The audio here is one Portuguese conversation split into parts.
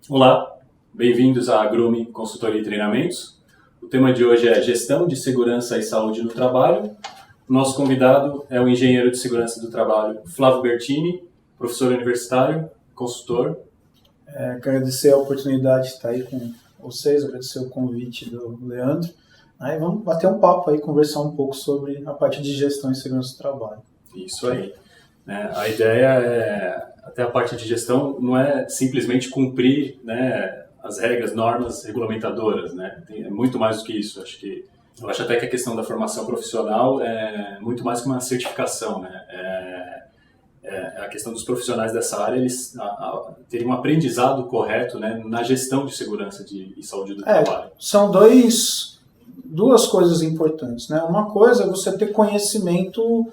Olá, bem-vindos à Grume Consultoria e Treinamentos. O tema de hoje é Gestão de Segurança e Saúde no Trabalho. O nosso convidado é o engenheiro de segurança do trabalho Flávio Bertini, professor universitário, consultor. Agradecer a oportunidade de estar aí com vocês, agradecer o convite do Leandro. Aí vamos bater um papo aí, conversar um pouco sobre a parte de gestão e segurança do trabalho. Isso aí. A ideia é, até a parte de gestão, não é simplesmente cumprir, as regras, normas regulamentadoras, é muito mais do que isso. Eu acho até que a questão da formação profissional é muito mais que uma certificação, a questão dos profissionais dessa área, eles terem um aprendizado correto, na gestão de segurança e saúde do trabalho. São duas coisas importantes, né? Uma coisa é você ter conhecimento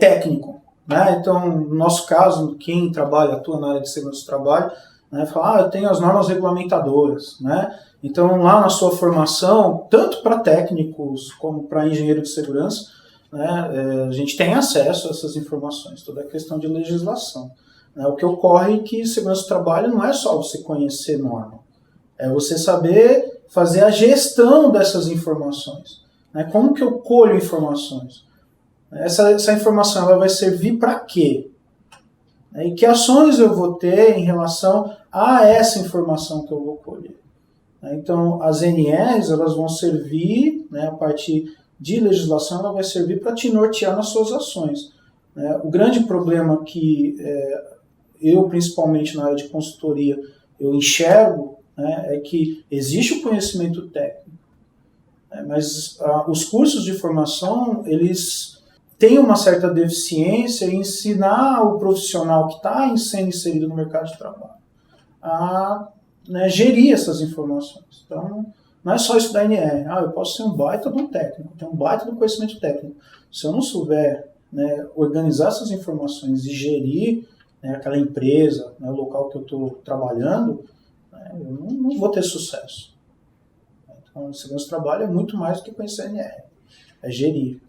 técnico, né? Então, no nosso caso, quem atua na área de segurança do trabalho, fala, eu tenho as normas regulamentadoras, né? Então, lá na sua formação, tanto para técnicos como para engenheiro de segurança, a gente tem acesso a essas informações, toda a questão de legislação. O que ocorre é que segurança do trabalho não é só você conhecer norma, é você saber fazer a gestão dessas informações. Como que eu colho informações? Essa informação ela vai servir para quê? E que ações eu vou ter em relação a essa informação que eu vou colher? Então, as NRs elas vão servir, a partir de legislação, ela vai servir para te nortear nas suas ações. O grande problema que eu, principalmente na área de consultoria, eu enxergo é que existe o conhecimento técnico, mas os cursos de formação, eles têm uma certa deficiência em ensinar o profissional que está sendo inserido no mercado de trabalho a gerir essas informações. Então, não é só estudar NR. Eu posso ser um baita de um técnico, ter um baita do conhecimento técnico. Se eu não souber organizar essas informações e gerir aquela empresa, o local que eu estou trabalhando, eu não vou ter sucesso. Então, segurança do trabalho é muito mais do que conhecer NR. É gerir,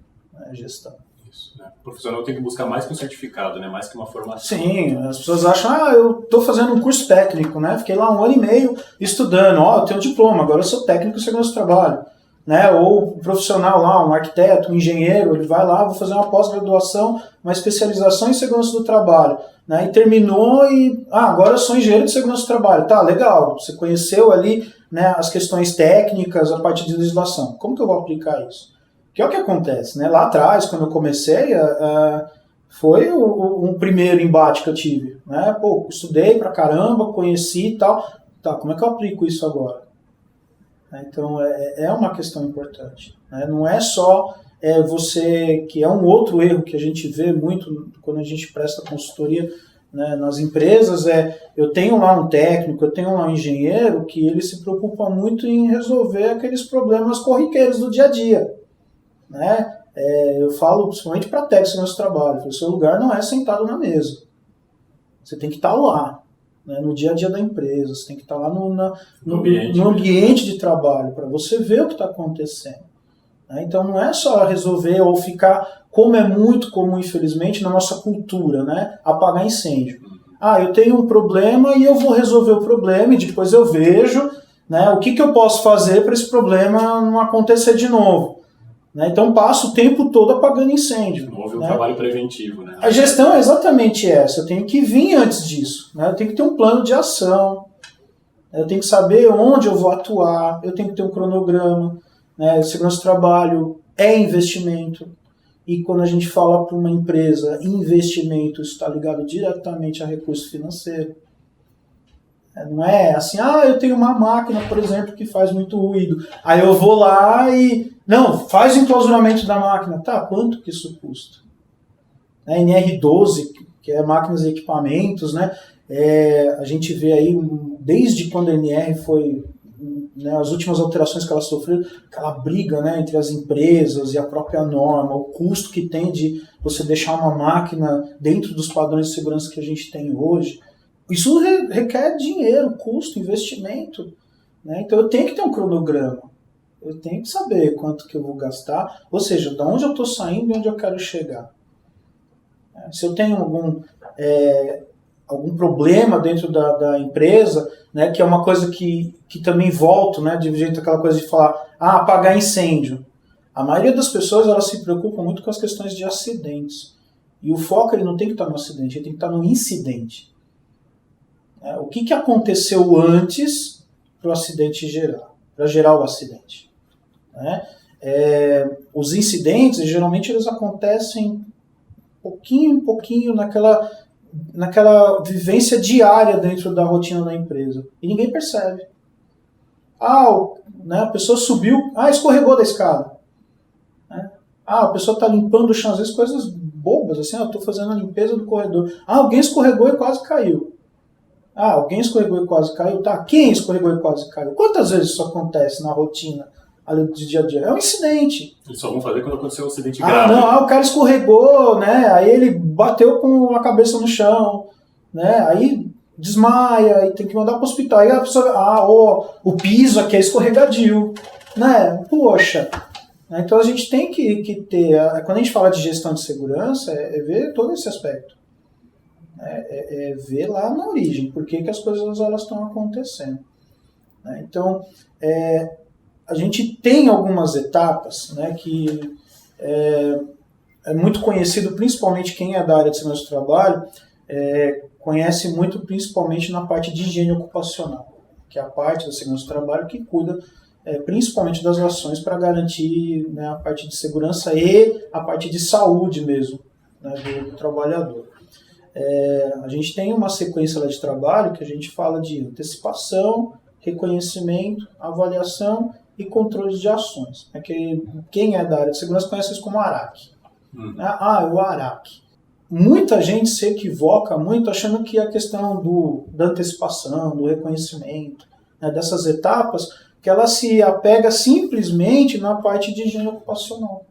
é gestão. Isso, O profissional tem que buscar mais que um certificado, mais que uma formação. Sim, as pessoas acham, eu estou fazendo um curso técnico, fiquei lá 1 ano e meio estudando, eu tenho um diploma, agora eu sou técnico em segurança do trabalho. Ou um profissional lá, um arquiteto, um engenheiro, ele vai lá, vou fazer uma pós-graduação, uma especialização em segurança do trabalho. E terminou e, agora eu sou engenheiro de segurança do trabalho. Tá, legal, você conheceu ali as questões técnicas, a parte de legislação. Como que eu vou aplicar isso? Que é o que acontece, Lá atrás, quando eu comecei, foi um primeiro embate que eu tive, estudei pra caramba, conheci e tal, tá, como é que eu aplico isso agora? Então, é uma questão importante, Não é só você, que é um outro erro que a gente vê muito quando a gente presta consultoria nas empresas, eu tenho lá um técnico, eu tenho lá um engenheiro que ele se preocupa muito em resolver aqueles problemas corriqueiros do dia a dia. Eu falo principalmente para técnicos no nosso trabalho, o seu lugar não é sentado na mesa, você tem que estar lá, no dia a dia da empresa, você tem que estar lá no ambiente de trabalho, para você ver o que está acontecendo. Então não é só resolver ou ficar, como é muito comum infelizmente na nossa cultura, apagar incêndio. Eu tenho um problema e eu vou resolver o problema e depois eu vejo o que eu posso fazer para esse problema não acontecer de novo. Então passo o tempo todo apagando incêndio. Não houve um trabalho preventivo. A gestão é exatamente essa. Eu tenho que vir antes disso. Eu tenho que ter um plano de ação. Eu tenho que saber onde eu vou atuar. Eu tenho que ter um cronograma. Segurança do trabalho é investimento. E quando a gente fala para uma empresa investimento, isso está ligado diretamente a recurso financeiro. Não é assim, eu tenho uma máquina, por exemplo, que faz muito ruído. Aí eu vou lá e... Não, faz o enclausuramento da máquina. Tá, quanto que isso custa? NR12, que é máquinas e equipamentos, a gente vê aí, desde quando a NR foi... as últimas alterações que ela sofreu, aquela briga entre as empresas e a própria norma, o custo que tem de você deixar uma máquina dentro dos padrões de segurança que a gente tem hoje. Isso requer dinheiro, custo, investimento. Então eu tenho que ter um cronograma. Eu tenho que saber quanto que eu vou gastar, ou seja, de onde eu estou saindo e onde eu quero chegar. Se eu tenho algum problema dentro da empresa, né, que é uma coisa que também volta, né, de jeito aquela coisa de falar, apagar incêndio. A maioria das pessoas, elas se preocupam muito com as questões de acidentes. E o foco, ele não tem que estar no acidente, ele tem que estar no incidente. O que aconteceu antes para o acidente para gerar o acidente? Os incidentes, geralmente, eles acontecem pouquinho em pouquinho naquela vivência diária dentro da rotina da empresa. E ninguém percebe. A pessoa subiu, escorregou da escada. A pessoa está limpando o chão, às vezes coisas bobas, assim, estou fazendo a limpeza do corredor. Alguém escorregou e quase caiu. Alguém escorregou e quase caiu. Quem escorregou e quase caiu? Quantas vezes isso acontece na rotina ali do dia a dia? É um incidente. Eles só vão fazer quando acontecer um acidente grave. O cara escorregou, né? Aí ele bateu com a cabeça no chão, né? Aí desmaia e tem que mandar para o hospital. Aí a pessoa, o piso aqui é escorregadio, né? Poxa. Então a gente tem que ter, quando a gente fala de gestão de segurança, é ver todo esse aspecto. É ver lá na origem, por que as coisas elas estão acontecendo. Então, a gente tem algumas etapas, né, que é muito conhecido, principalmente quem é da área de segurança do trabalho, conhece muito principalmente na parte de higiene ocupacional, que é a parte da segurança do trabalho que cuida principalmente das ações para garantir, né, a parte de segurança e a parte de saúde mesmo, né, do trabalhador. A gente tem uma sequência lá de trabalho que a gente fala de antecipação, reconhecimento, avaliação e controle de ações. Quem é da área de segurança conhece isso como ARAC. O ARAC. Muita gente se equivoca muito achando que a questão da antecipação, do reconhecimento, né, dessas etapas, que ela se apega simplesmente na parte de higiene ocupacional.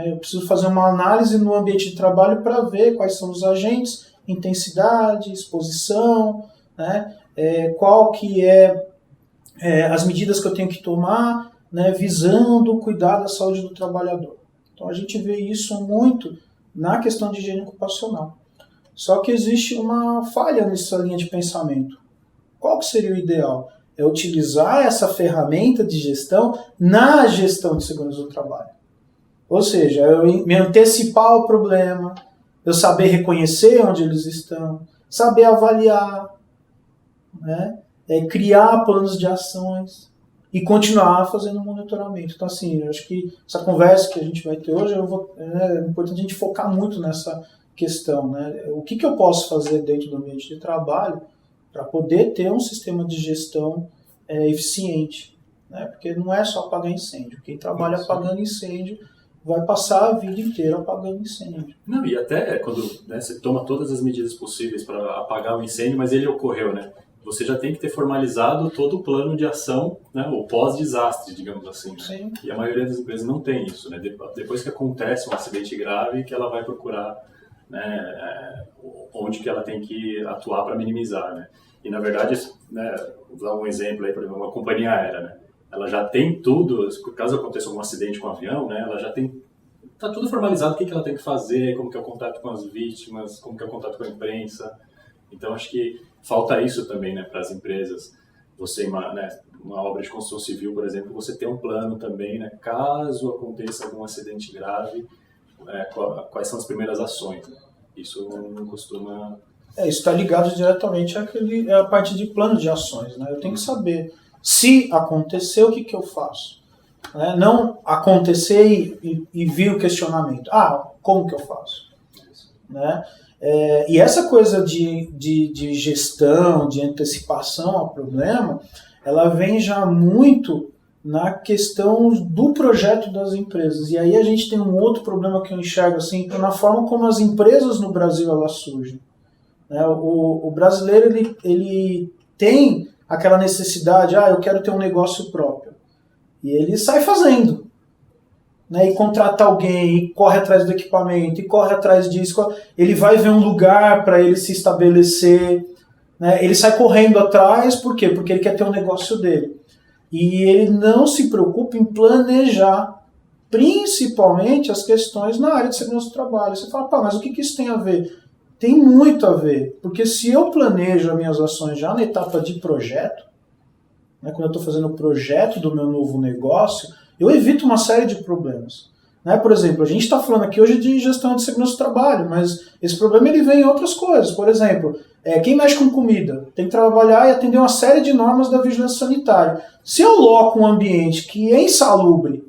Eu preciso fazer uma análise no ambiente de trabalho para ver quais são os agentes, intensidade, exposição, né, qual que as medidas que eu tenho que tomar, né, visando cuidar da saúde do trabalhador. Então a gente vê isso muito na questão de higiene ocupacional. Só que existe uma falha nessa linha de pensamento. Qual que seria o ideal? É utilizar essa ferramenta de gestão na gestão de segurança do trabalho. Ou seja, eu me antecipar ao problema, eu saber reconhecer onde eles estão, saber avaliar, né? Criar planos de ações e continuar fazendo monitoramento. Então, assim, eu acho que essa conversa que a gente vai ter hoje, é importante a gente focar muito nessa questão, né? O que eu posso fazer dentro do ambiente de trabalho para poder ter um sistema de gestão eficiente, né? Porque não é só apagar incêndio. Quem trabalha apagando incêndio vai passar a vida inteira apagando incêndio. Não, e até quando, né, você toma todas as medidas possíveis para apagar o incêndio, mas ele ocorreu, né? Você já tem que ter formalizado todo o plano de ação, né, o pós-desastre, digamos assim. Né? Sim. E a maioria das empresas não tem isso, né? Depois que acontece um acidente grave, que ela vai procurar, né, onde que ela tem que atuar para minimizar, né? E na verdade, né, vou dar um exemplo aí, por exemplo, uma companhia aérea, né? Ela já tem tudo, caso aconteça algum acidente com o avião, né, ela já tem, tá tudo formalizado, o que ela tem que fazer, como que é o contato com as vítimas, como que é o contato com a imprensa. Então acho que falta isso também, né, para as empresas. Você, né, uma obra de construção civil, por exemplo, você tem um plano também, né, caso aconteça algum acidente grave, quais são as primeiras ações. Né? Isso não costuma... Isso está ligado diretamente à parte de plano de ações, né? Eu tenho que saber, se acontecer, o que eu faço? Né? Não acontecer e vir o questionamento. Como que eu faço? Né? E essa coisa de gestão, de antecipação ao problema, ela vem já muito na questão do projeto das empresas. E aí a gente tem um outro problema que eu enxergo assim, na forma como as empresas no Brasil elas surgem. Né? O brasileiro ele tem aquela necessidade, eu quero ter um negócio próprio. E ele sai fazendo. Né? E contrata alguém, e corre atrás do equipamento, e corre atrás disso. Ele vai ver um lugar para ele se estabelecer. Né? Ele sai correndo atrás, por quê? Porque ele quer ter um negócio dele. E ele não se preocupa em planejar, principalmente as questões na área de segurança do trabalho. Você fala, mas o que isso tem a ver? Tem muito a ver, porque se eu planejo as minhas ações já na etapa de projeto, né, quando eu estou fazendo o projeto do meu novo negócio, eu evito uma série de problemas. Né? Por exemplo, a gente está falando aqui hoje de gestão de segurança do trabalho, mas esse problema ele vem em outras coisas. Por exemplo, quem mexe com comida tem que trabalhar e atender uma série de normas da vigilância sanitária. Se eu loco um ambiente que é insalubre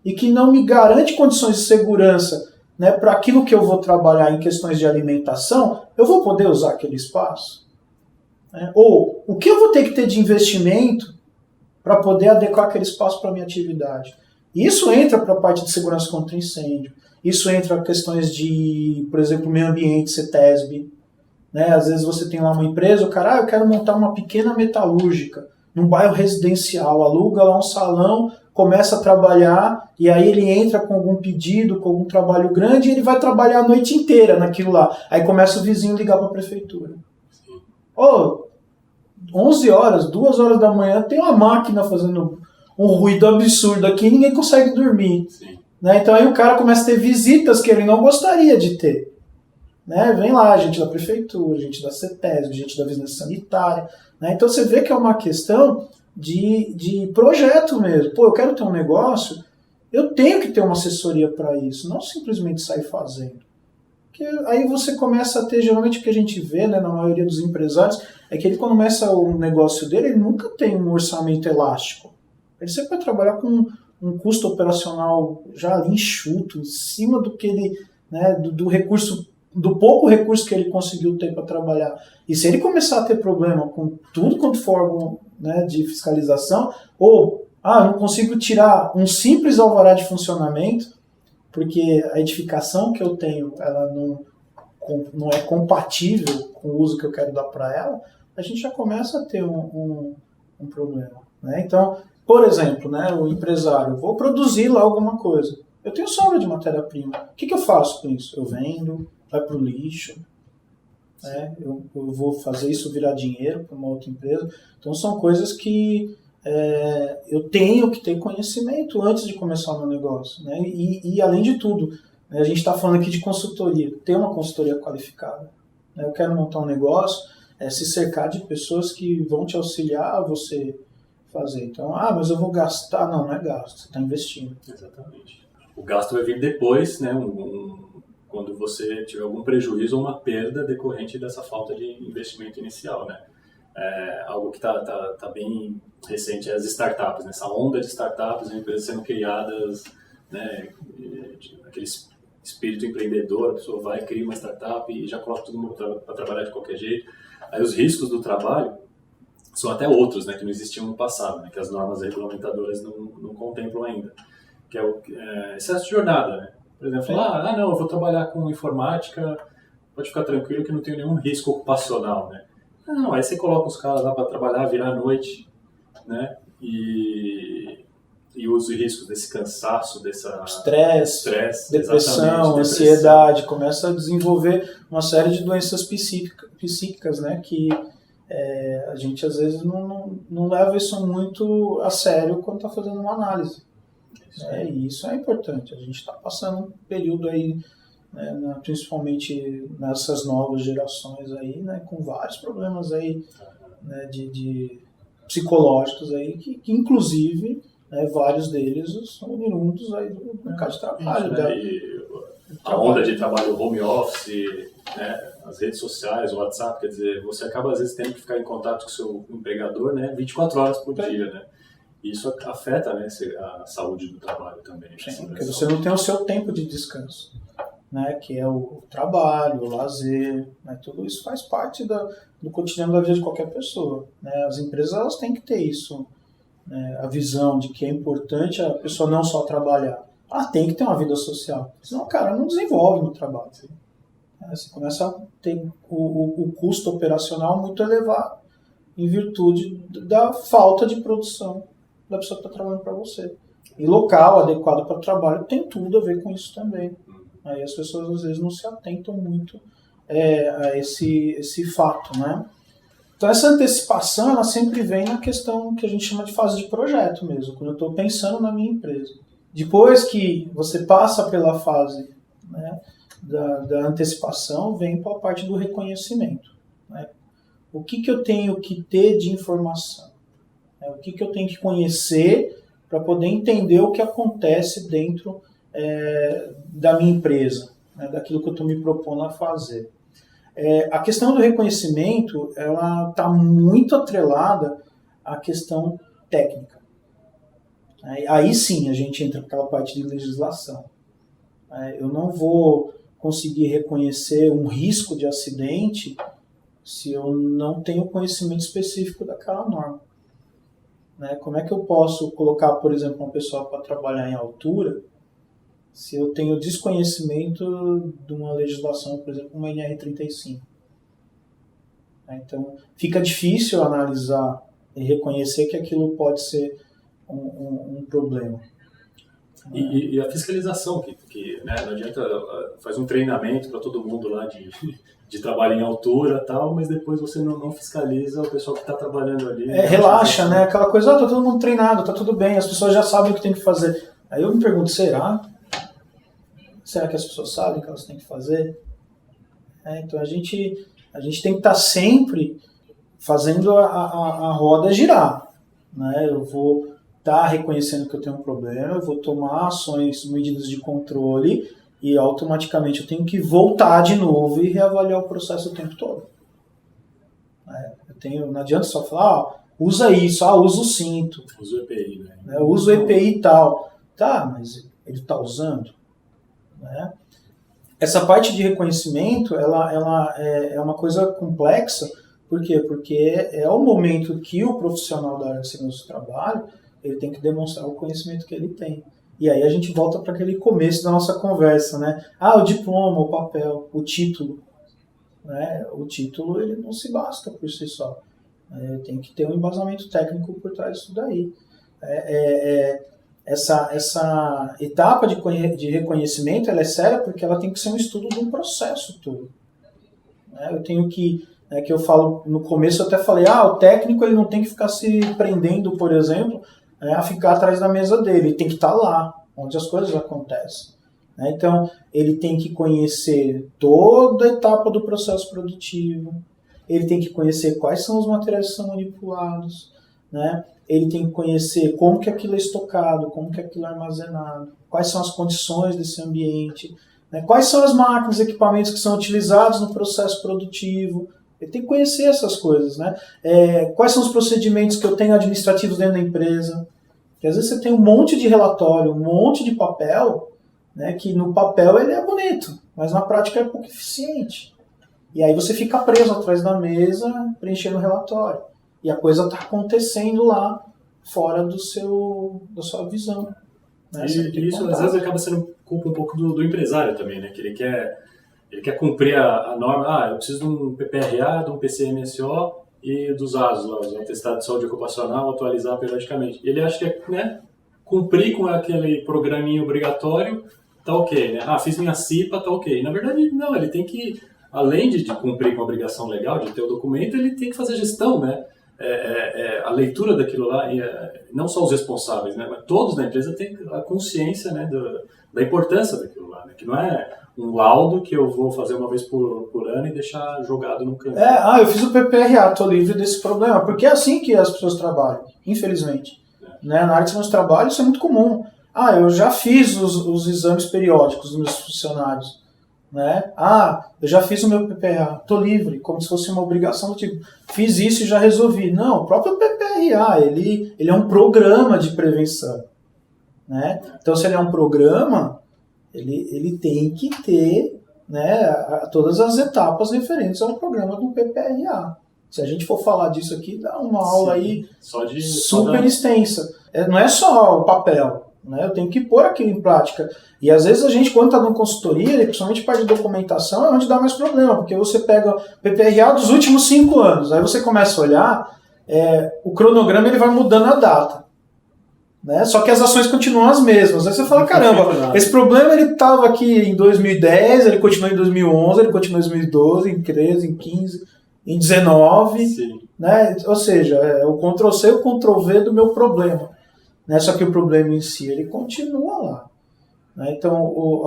e que não me garante condições de segurança, né, para aquilo que eu vou trabalhar em questões de alimentação, eu vou poder usar aquele espaço? Né? Ou o que eu vou ter que ter de investimento para poder adequar aquele espaço para a minha atividade? Isso entra para a parte de segurança contra incêndio, isso entra questões de, por exemplo, meio ambiente, CETESB. Né? Às vezes você tem lá uma empresa, o cara, eu quero montar uma pequena metalúrgica num bairro residencial, aluga lá um salão, começa a trabalhar, e aí ele entra com algum pedido, com algum trabalho grande, e ele vai trabalhar a noite inteira naquilo lá. Aí começa o vizinho ligar para a prefeitura. 11 horas, 2 horas da manhã, tem uma máquina fazendo um ruído absurdo aqui e ninguém consegue dormir. Né? Então aí o cara começa a ter visitas que ele não gostaria de ter. Né? Vem lá gente da prefeitura, gente da CETESB, gente da vigilância sanitária. Né? Então você vê que é uma questão de projeto mesmo. Pô, eu quero ter um negócio, eu tenho que ter uma assessoria para isso, não simplesmente sair fazendo. Porque aí você começa a ter, geralmente o que a gente vê, né, na maioria dos empresários, é que ele quando começa o negócio dele, ele nunca tem um orçamento elástico. Ele sempre vai trabalhar com um custo operacional já ali enxuto, em cima do que ele, né, do recurso, do pouco recurso que ele conseguiu ter para trabalhar. E se ele começar a ter problema com tudo quanto for órgão, né, de fiscalização, ou não consigo tirar um simples alvará de funcionamento, porque a edificação que eu tenho ela não é compatível com o uso que eu quero dar para ela, a gente já começa a ter um problema. Né? Então, por exemplo, né, o empresário, vou produzir lá alguma coisa. Eu tenho sobra de matéria-prima. O que eu faço com isso? Eu vendo, vai para o lixo, né? Eu vou fazer isso virar dinheiro para uma outra empresa. Então são coisas que eu tenho que ter conhecimento antes de começar o meu negócio. Né? E além de tudo, né, a gente está falando aqui de consultoria, ter uma consultoria qualificada. Né? Eu quero montar um negócio, se cercar de pessoas que vão te auxiliar a você fazer. Então, mas eu vou gastar. Não é gasto, você está investindo. Exatamente. O gasto vai vir depois, né, quando você tiver algum prejuízo ou uma perda decorrente dessa falta de investimento inicial, né? Algo que tá bem recente é as startups, né? Essa onda de startups, empresas sendo criadas, né, aquele espírito empreendedor, a pessoa vai, cria uma startup e já coloca todo mundo para trabalhar de qualquer jeito. Aí os riscos do trabalho são até outros, né, que não existiam no passado, né, que as normas regulamentadoras não contemplam ainda, que é o excesso de jornada, né? Por exemplo, não, eu vou trabalhar com informática, pode ficar tranquilo que não tem nenhum risco ocupacional, né? Não, aí você coloca os caras lá para trabalhar, virar à noite, né? E os riscos desse cansaço, dessa estresse, depressão, ansiedade, começa a desenvolver uma série de doenças psíquicas, né? Que a gente às vezes não leva isso muito a sério quando está fazendo uma análise. E isso é importante. A gente está passando um período aí, né, principalmente nessas novas gerações aí, né, com vários problemas aí, né, de psicológicos aí, que inclusive, né, vários deles são oriundos aí do mercado de trabalho. A onda de trabalho home office, né, as redes sociais, o WhatsApp, quer dizer, você acaba às vezes tendo que ficar em contato com o seu empregador, né, 24 horas por dia, né? Isso afeta, né, a saúde do trabalho também. Sim, porque você não tem o seu tempo de descanso, né, que é o trabalho, o lazer, né, tudo isso faz parte do cotidiano da vida de qualquer pessoa. Né? As empresas elas têm que ter isso, né, a visão de que é importante a pessoa não só trabalhar, ela tem que ter uma vida social, senão o cara não desenvolve no trabalho. Você começa a ter o custo operacional muito elevado em virtude da falta de produção da pessoa que está trabalhando para você. E local adequado para o trabalho tem tudo a ver com isso também. Aí as pessoas às vezes não se atentam muito a esse fato, né? Então essa antecipação ela sempre vem na questão que a gente chama de fase de projeto mesmo, quando eu estou pensando na minha empresa. Depois que você passa pela fase, né, da antecipação vem para a parte do reconhecimento. Né? O que eu tenho que ter de informação? Né? O que eu tenho que conhecer para poder entender o que acontece dentro da minha empresa, né? Daquilo que eu estou me propondo a fazer. A questão do reconhecimento, ela está muito atrelada à questão técnica. Aí sim a gente entra naquela parte de legislação. Eu não vou conseguir reconhecer um risco de acidente se eu não tenho conhecimento específico daquela norma. Como é que eu posso colocar, por exemplo, uma pessoa para trabalhar em altura se eu tenho desconhecimento de uma legislação, por exemplo, uma NR35? Então, fica difícil analisar e reconhecer que aquilo pode ser um problema. E a fiscalização, que né, não adianta, faz um treinamento para todo mundo lá de trabalho em altura e tal, mas depois você não fiscaliza o pessoal que está trabalhando ali. Relaxa, né? Aquela coisa, tá todo mundo treinado, tá tudo bem, as pessoas já sabem o que tem que fazer. Aí eu me pergunto, será? Será que as pessoas sabem o que elas têm que fazer? Então a gente tem que estar sempre fazendo a roda girar. Né? Eu vou estar reconhecendo que eu tenho um problema, eu vou tomar ações, medidas de controle e automaticamente eu tenho que voltar de novo e reavaliar o processo o tempo todo. Não adianta só falar, usa isso, usa o cinto. Usa o EPI, né? Usa o EPI e tal. Tá, mas ele está usando? Né? Essa parte de reconhecimento, ela é uma coisa complexa. Por quê? Porque é o momento que o profissional da área de segurança do trabalho ele tem que demonstrar o conhecimento que ele tem. E aí a gente volta para aquele começo da nossa conversa, né? O diploma, o papel, o título. Né? O título ele não se basta por si só. Tem que ter um embasamento técnico por trás disso daí. Essa etapa de reconhecimento ela é séria porque ela tem que ser um estudo de um processo todo. Eu tenho que eu falo no começo, eu até falei, o técnico ele não tem que ficar se prendendo, por exemplo, a ficar atrás da mesa dele, ele tem que estar lá, onde as coisas acontecem. Então, ele tem que conhecer toda a etapa do processo produtivo, ele tem que conhecer quais são os materiais que são manipulados, ele tem que conhecer como que aquilo é estocado, como que aquilo é armazenado, quais são as condições desse ambiente, quais são as máquinas, equipamentos que são utilizados no processo produtivo. Ele tem que conhecer essas coisas, quais são os procedimentos que eu tenho administrativos dentro da empresa. Porque às vezes você tem um monte de relatório, um monte de papel, que no papel ele é bonito, mas na prática é pouco eficiente. E aí você fica preso atrás da mesa, preenchendo o relatório. E a coisa está acontecendo lá, fora da sua visão. E isso às vezes acaba sendo culpa um pouco do empresário também, que ele quer cumprir a norma, eu preciso de um PPRA, de um PCMSO e dos ASO, os atestados de saúde ocupacional, atualizar periodicamente. Ele acha que cumprir com aquele programinha obrigatório, tá ok, fiz minha CIPA, tá ok. Na verdade, não, ele tem que, além de cumprir com a obrigação legal de ter o documento, ele tem que fazer gestão, a leitura daquilo lá, não só os responsáveis, mas todos na empresa têm a consciência da importância daquilo lá, que não é um laudo que eu vou fazer uma vez por ano e deixar jogado no canto. Eu fiz o PPRA, estou livre desse problema, porque é assim que as pessoas trabalham, infelizmente. Na área de segurança do trabalho isso é muito comum. Eu já fiz os exames periódicos dos meus funcionários. Eu já fiz o meu PPRA, estou livre, como se fosse uma obrigação do tipo, fiz isso e já resolvi. Não, o próprio PPRA, ele é um programa de prevenção. Então, se ele é um programa, ele tem que ter todas as etapas referentes ao programa do PPRA. Se a gente for falar disso aqui, dá uma aula aí super extensa. Não é só o papel. Eu tenho que pôr aquilo em prática. E às vezes a gente, quando está dando consultoria, principalmente parte de documentação, é onde dá mais problema, porque você pega o PPRA dos últimos 5 anos, aí você começa a olhar, o cronograma ele vai mudando a data. Só que as ações continuam as mesmas. Aí você fala, caramba, esse problema ele estava aqui em 2010, ele continuou em 2011, ele continuou em 2012, em 13, em 15, em 19. Sim. Ou seja, o Ctrl+C e o Ctrl+V do meu problema. Só que o problema em si, ele continua lá. Né? Então,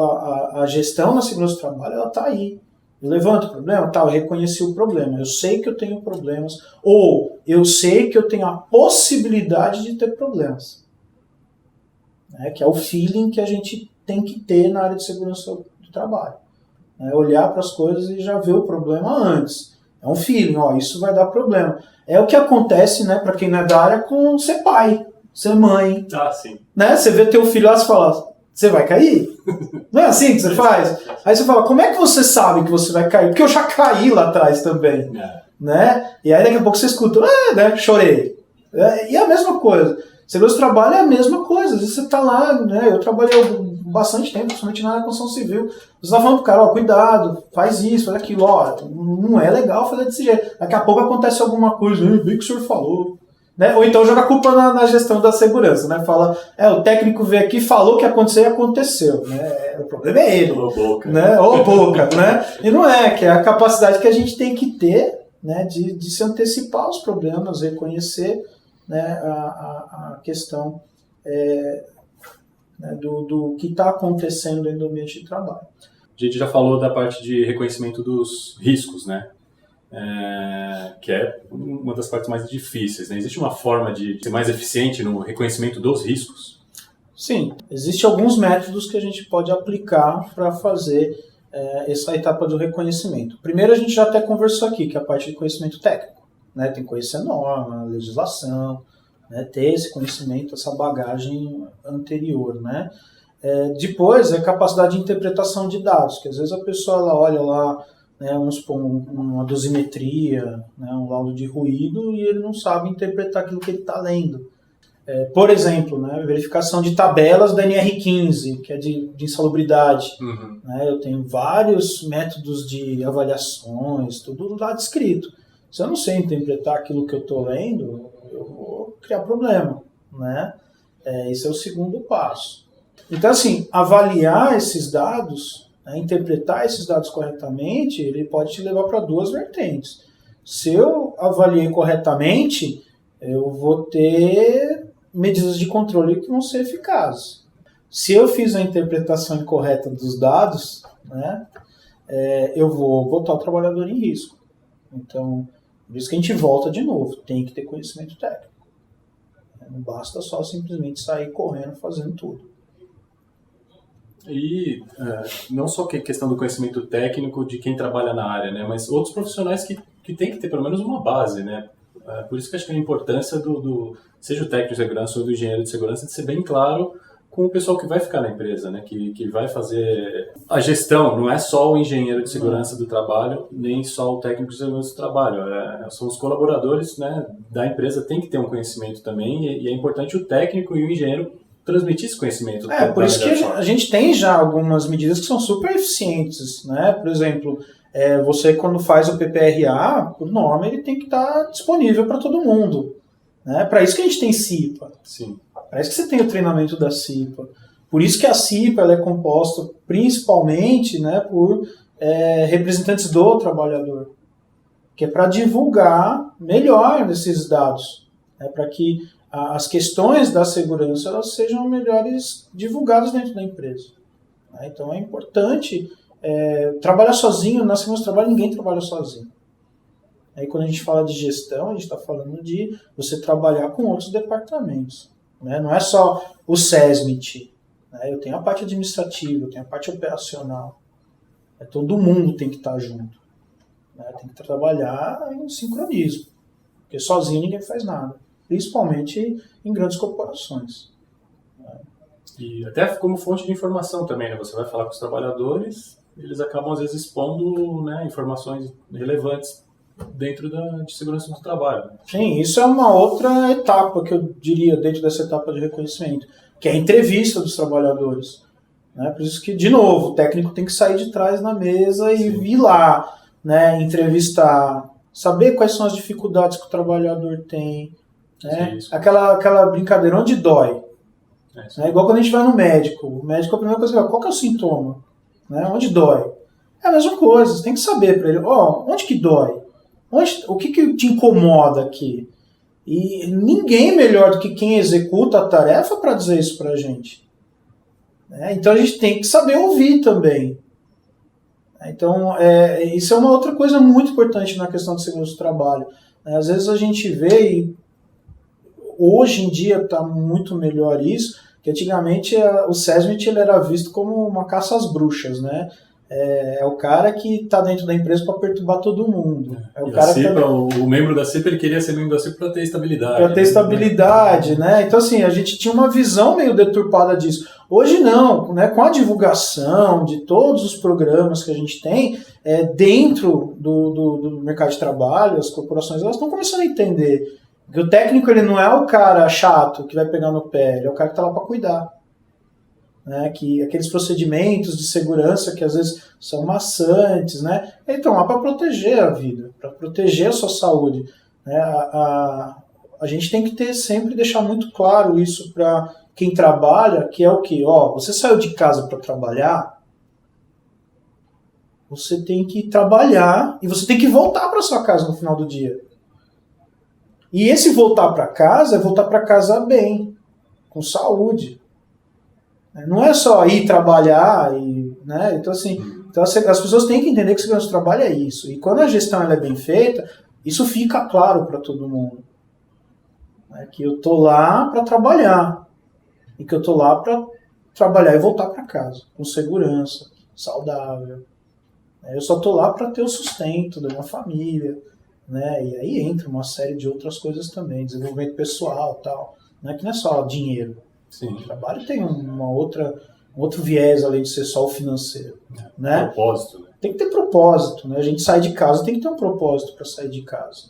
a gestão na segurança do trabalho, ela está aí. Eu levanto o problema? Tá, eu reconheci o problema. Eu sei que eu tenho problemas, ou eu sei que eu tenho a possibilidade de ter problemas. Né? Que é o feeling que a gente tem que ter na área de segurança do trabalho. Né? Olhar para as coisas e já ver o problema antes. É um feeling, ó, isso vai dar problema. É o que acontece, né, para quem não é da área, com ser pai, ser mãe. Ah, sim. Né? Você vê teu filho lá e fala, você vai cair? Não é assim que você faz? Aí você fala, como é que você sabe que você vai cair? Porque eu já caí lá atrás também. Né? E aí daqui a pouco você escuta, né? Chorei. E é a mesma coisa. Segurança do trabalho é a mesma coisa. Às vezes você tá lá, né? Eu trabalhei bastante tempo, principalmente na área da construção civil. Você tá falando pro cara, ó, cuidado, faz isso, faz aquilo, ó, não é legal fazer desse jeito. Daqui a pouco acontece alguma coisa, bem que o senhor falou. Né? Ou então joga a culpa na gestão da segurança, né? Fala, o técnico veio aqui, falou que ia acontecer e aconteceu. Né? O problema é ele. Ou boca. Né? Ou boca, né? E não é, que é a capacidade que a gente tem que ter, né? de se antecipar aos problemas, reconhecer, né? a questão né? do que está acontecendo dentro do ambiente de trabalho. A gente já falou da parte de reconhecimento dos riscos, né? Que é uma das partes mais difíceis, né? Existe uma forma de ser mais eficiente no reconhecimento dos riscos? Sim, existem alguns métodos que a gente pode aplicar para fazer essa etapa do reconhecimento. Primeiro, a gente já até conversou aqui, que é a parte de conhecimento técnico. Né? Tem que conhecer a norma, a legislação, né? Ter esse conhecimento, essa bagagem anterior. Né? Depois, a capacidade de interpretação de dados, que às vezes a pessoa ela olha lá, né, vamos supor, uma dosimetria, né, um laudo de ruído, e ele não sabe interpretar aquilo que ele está lendo. Por exemplo, né, verificação de tabelas da NR15, que é de insalubridade. Uhum. Né, eu tenho vários métodos de avaliações, tudo lá descrito. Se eu não sei interpretar aquilo que eu estou lendo, eu vou criar problema. Né? Esse é o segundo passo. Então, assim, avaliar esses dados, interpretar esses dados corretamente, ele pode te levar para duas vertentes. Se eu avaliei corretamente, eu vou ter medidas de controle que vão ser eficazes. Se eu fiz a interpretação incorreta dos dados, né, eu vou botar o trabalhador em risco. Então, por isso que a gente volta de novo, tem que ter conhecimento técnico. Não basta só simplesmente sair correndo fazendo tudo. E não só a questão do conhecimento técnico de quem trabalha na área, né, mas outros profissionais que têm que ter pelo menos uma base, né? Por isso que acho que a importância seja o técnico de segurança ou do engenheiro de segurança, de ser bem claro com o pessoal que vai ficar na empresa, né? Que vai fazer a gestão. Não é só o engenheiro de segurança do trabalho, nem só o técnico de segurança do trabalho. São os colaboradores, né, da empresa, tem que ter um conhecimento também, e é importante o técnico e o engenheiro transmitir esse conhecimento. Por isso que a gente tem já algumas medidas que são super eficientes, né? Por exemplo, você quando faz o PPRA, por norma, ele tem que estar disponível para todo mundo. Né? Para isso que a gente tem CIPA. Sim. Para isso que você tem o treinamento da CIPA. Por isso que a CIPA ela é composta principalmente, né, por representantes do trabalhador, que é para divulgar melhor esses dados, né, para que as questões da segurança elas sejam melhores divulgadas dentro da empresa. Né? Então é importante trabalhar sozinho. Na segurança do trabalho ninguém trabalha sozinho. Aí quando a gente fala de gestão, a gente está falando de você trabalhar com outros departamentos. Né? Não é só o SESMIT. Né? Eu tenho a parte administrativa, eu tenho a parte operacional. Todo mundo tem que estar junto. Né? Tem que trabalhar em sincronismo. Porque sozinho ninguém faz nada. Principalmente em grandes corporações. E até como fonte de informação também, né? Você vai falar com os trabalhadores, eles acabam às vezes expondo, né, informações relevantes dentro de segurança do trabalho. Sim, isso é uma outra etapa que eu diria dentro dessa etapa de reconhecimento, que é a entrevista dos trabalhadores. Né? Por isso que, de novo, o técnico tem que sair de trás na mesa e vir lá, né, entrevistar, saber quais são as dificuldades que o trabalhador tem. Né? Aquela brincadeira, onde dói. Igual quando a gente vai no médico. O médico, a primeira coisa que fala, qual que é o sintoma? Né? Onde dói? É a mesma coisa, você tem que saber para ele, onde que dói? O que te incomoda aqui? E ninguém melhor do que quem executa a tarefa para dizer isso para a gente. né? Então a gente tem que saber ouvir também. Então, isso é uma outra coisa muito importante na questão de segurança do trabalho. Às vezes a gente vê, e hoje em dia está muito melhor isso, que antigamente o SESMIT ele era visto como uma caça às bruxas, né? É o cara que está dentro da empresa para perturbar todo mundo. É o cara CIPA, o membro da CIPA, ele queria ser membro da CIPA para ter estabilidade. Para ter estabilidade, né? Então, assim, a gente tinha uma visão meio deturpada disso. Hoje não, né? Com a divulgação de todos os programas que a gente tem dentro do mercado de trabalho, as corporações elas estão começando a entender que o técnico ele não é o cara chato que vai pegar no pé, ele é o cara que está lá para cuidar. Né, que aqueles procedimentos de segurança que às vezes são maçantes, né, eles estão lá para proteger a vida, para proteger a sua saúde. Né, a gente tem que sempre deixar muito claro isso para quem trabalha, que é o que? Você saiu de casa para trabalhar, você tem que trabalhar e você tem que voltar para sua casa no final do dia. E esse voltar para casa é voltar para casa bem, com saúde. Não é só ir trabalhar, né? Então, assim, as pessoas têm que entender que segurança do trabalho é isso. E quando a gestão ela é bem feita, isso fica claro para todo mundo. Né? Que eu estou lá para trabalhar. E que eu estou lá para trabalhar e voltar para casa, com segurança, saudável. Eu só estou lá para ter o sustento da minha família. Né? E aí entra uma série de outras coisas também, desenvolvimento pessoal e tal. Né? Que não é só dinheiro. Sim. O trabalho tem um outro viés além de ser só o financeiro. Né? Propósito. Né? Tem que ter propósito. Né? A gente sai de casa, tem que ter um propósito para sair de casa.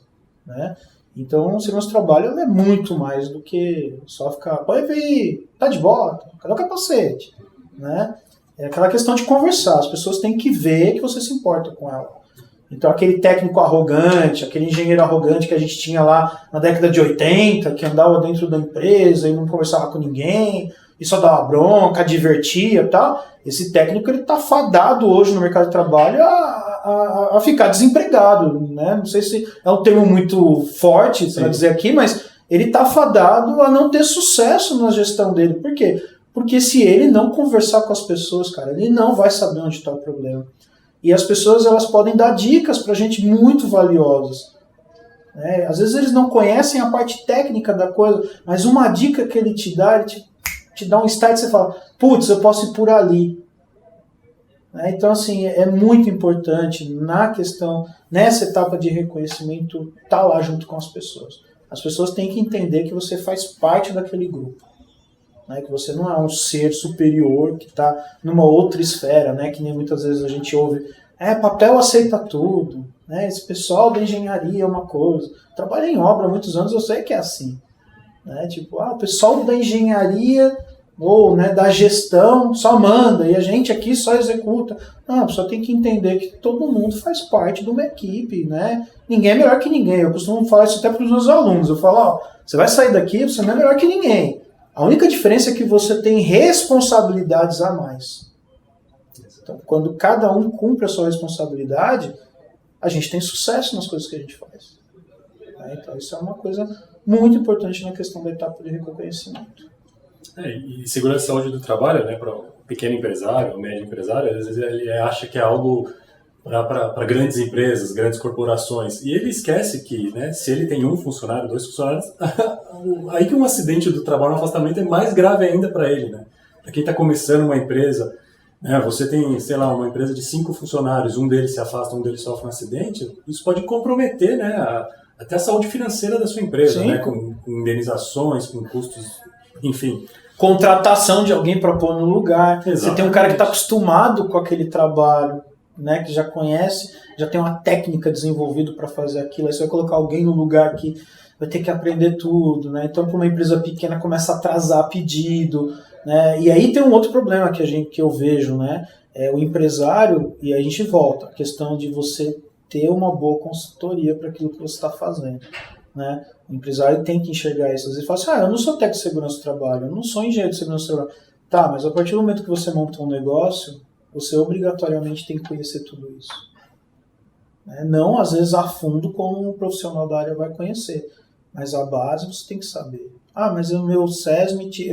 Né? Então, o segurança do trabalho é muito mais do que só ficar, pode vir, tá de bota, cadê o capacete? Né? É aquela questão de conversar. As pessoas têm que ver que você se importa com ela. Então, aquele técnico arrogante, aquele engenheiro arrogante que a gente tinha lá na década de 80, que andava dentro da empresa e não conversava com ninguém, e só dava bronca, divertia e tal, esse técnico ele está fadado hoje no mercado de trabalho a ficar desempregado. Né? Não sei se é um termo muito forte para dizer aqui, mas ele está fadado a não ter sucesso na gestão dele. Por quê? Porque se ele não conversar com as pessoas, cara, ele não vai saber onde está o problema. E as pessoas elas podem dar dicas para a gente muito valiosas. Né? Às vezes eles não conhecem a parte técnica da coisa, mas uma dica que ele te dá, ele te dá um start e você fala, putz, eu posso ir por ali. Né? Então, assim, é muito importante na questão, nessa etapa de reconhecimento, estar lá junto com as pessoas. As pessoas têm que entender que você faz parte daquele grupo. Né, que você não é um ser superior que está numa outra esfera, né, que nem muitas vezes a gente ouve, papel aceita tudo, né, esse pessoal da engenharia é uma coisa. Trabalhei em obra há muitos anos, eu sei que é assim. Né, tipo, o pessoal da engenharia ou né, da gestão só manda e a gente aqui só executa. Não, a pessoa tem que entender que todo mundo faz parte de uma equipe. Né? Ninguém é melhor que ninguém. Eu costumo falar isso até para os meus alunos. Eu falo, você vai sair daqui, você não é melhor que ninguém. A única diferença é que você tem responsabilidades a mais. Então, quando cada um cumpre a sua responsabilidade, a gente tem sucesso nas coisas que a gente faz. Então, isso é uma coisa muito importante na questão da etapa de reconhecimento. E segurança e saúde do trabalho, né, para o pequeno empresário, o médio empresário, às vezes ele acha que é algo para grandes empresas, grandes corporações. E ele esquece que, né, se ele tem um funcionário, 2 funcionários, aí que um acidente do trabalho, um afastamento é mais grave ainda para ele. Né? Para quem está começando uma empresa, né, você tem, sei lá, uma empresa de 5 funcionários, um deles se afasta, um deles sofre um acidente, isso pode comprometer, né, até a saúde financeira da sua empresa, né, com indenizações, com custos, enfim. Contratação de alguém para pôr no lugar. Exatamente. Você tem um cara que está acostumado com aquele trabalho, né, que já conhece, já tem uma técnica desenvolvida para fazer aquilo, aí você vai colocar alguém no lugar que vai ter que aprender tudo, né? Então, para uma empresa pequena começa a atrasar pedido, né? E aí tem um outro problema que eu vejo, né? O empresário, e aí a gente volta, a questão de você ter uma boa consultoria para aquilo que você está fazendo, né? O empresário tem que enxergar isso. Às vezes ele fala assim, eu não sou técnico de segurança do trabalho, eu não sou engenheiro de segurança do trabalho. Tá, mas a partir do momento que você monta um negócio, você obrigatoriamente tem que conhecer tudo isso. Não, às vezes, a fundo como um profissional da área vai conhecer, mas a base você tem que saber. Mas o meu SESMIT,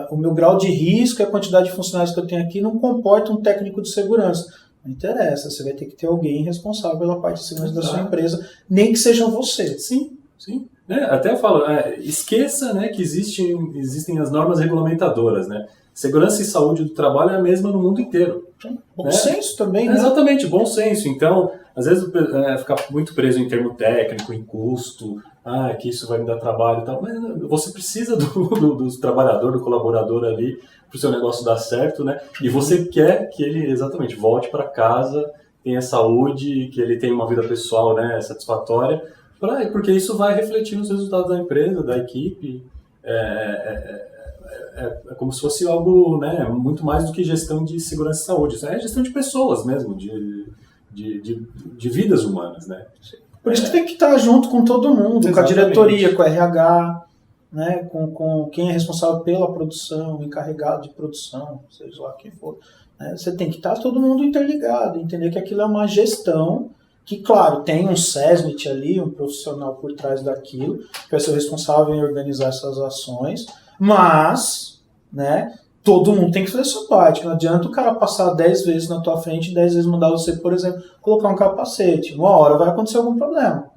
o meu grau de risco e a quantidade de funcionários que eu tenho aqui não comporta um técnico de segurança. Não interessa, você vai ter que ter alguém responsável pela parte de segurança da sua empresa, nem que seja você. Sim, sim. Até eu falo, esqueça, né, que existem as normas regulamentadoras, né? Segurança e saúde do trabalho é a mesma no mundo inteiro. Bom senso também, né? Exatamente, bom senso. Então, às vezes ficar muito preso em termo técnico, em custo, que isso vai me dar trabalho e tal, mas você precisa do trabalhador, do colaborador ali para o seu negócio dar certo, né? E você quer que ele, exatamente, volte para casa, tenha saúde, que ele tenha uma vida pessoal, né, satisfatória, porque isso vai refletir nos resultados da empresa, da equipe. É como se fosse algo, né, muito mais do que gestão de segurança e saúde. Isso é gestão de pessoas mesmo, de vidas humanas, né? Por isso que tem que estar junto com todo mundo, com a diretoria, com o RH, né, com quem é responsável pela produção, encarregado de produção, seja lá quem for. Né? Você tem que estar todo mundo interligado, entender que aquilo é uma gestão que, claro, tem um SESMIT ali, um profissional por trás daquilo, que vai ser o responsável em organizar essas ações, mas, né, todo mundo tem que fazer a sua parte. Não adianta o cara passar 10 vezes na tua frente e 10 vezes mandar você, por exemplo, colocar um capacete. Uma hora vai acontecer algum problema.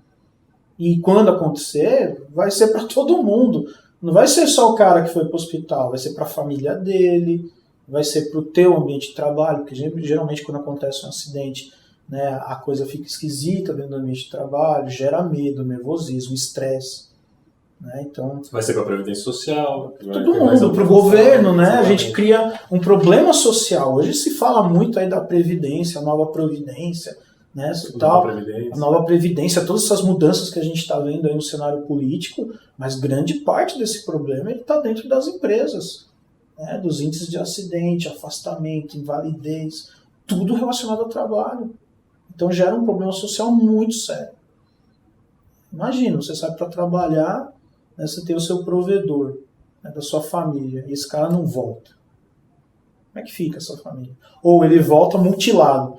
E quando acontecer, vai ser para todo mundo. Não vai ser só o cara que foi para o hospital, vai ser para a família dele, vai ser para o teu ambiente de trabalho, porque geralmente quando acontece um acidente, né, a coisa fica esquisita dentro do ambiente de trabalho, gera medo, nervosismo, estresse. Né? Então, vai ser para a Previdência Social, todo mundo, para o governo, né? A gente cria um problema social. Hoje se fala muito aí da Previdência, a nova Previdência, né? A nova Previdência, todas essas mudanças que a gente está vendo aí no cenário político, mas grande parte desse problema está dentro das empresas, né? Dos índices de acidente, afastamento, invalidez, tudo relacionado ao trabalho. Então gera um problema social muito sério. Imagina, você sai para trabalhar, né, você tem o seu provedor, né, da sua família, e esse cara não volta. Como é que fica essa família? Ou ele volta mutilado,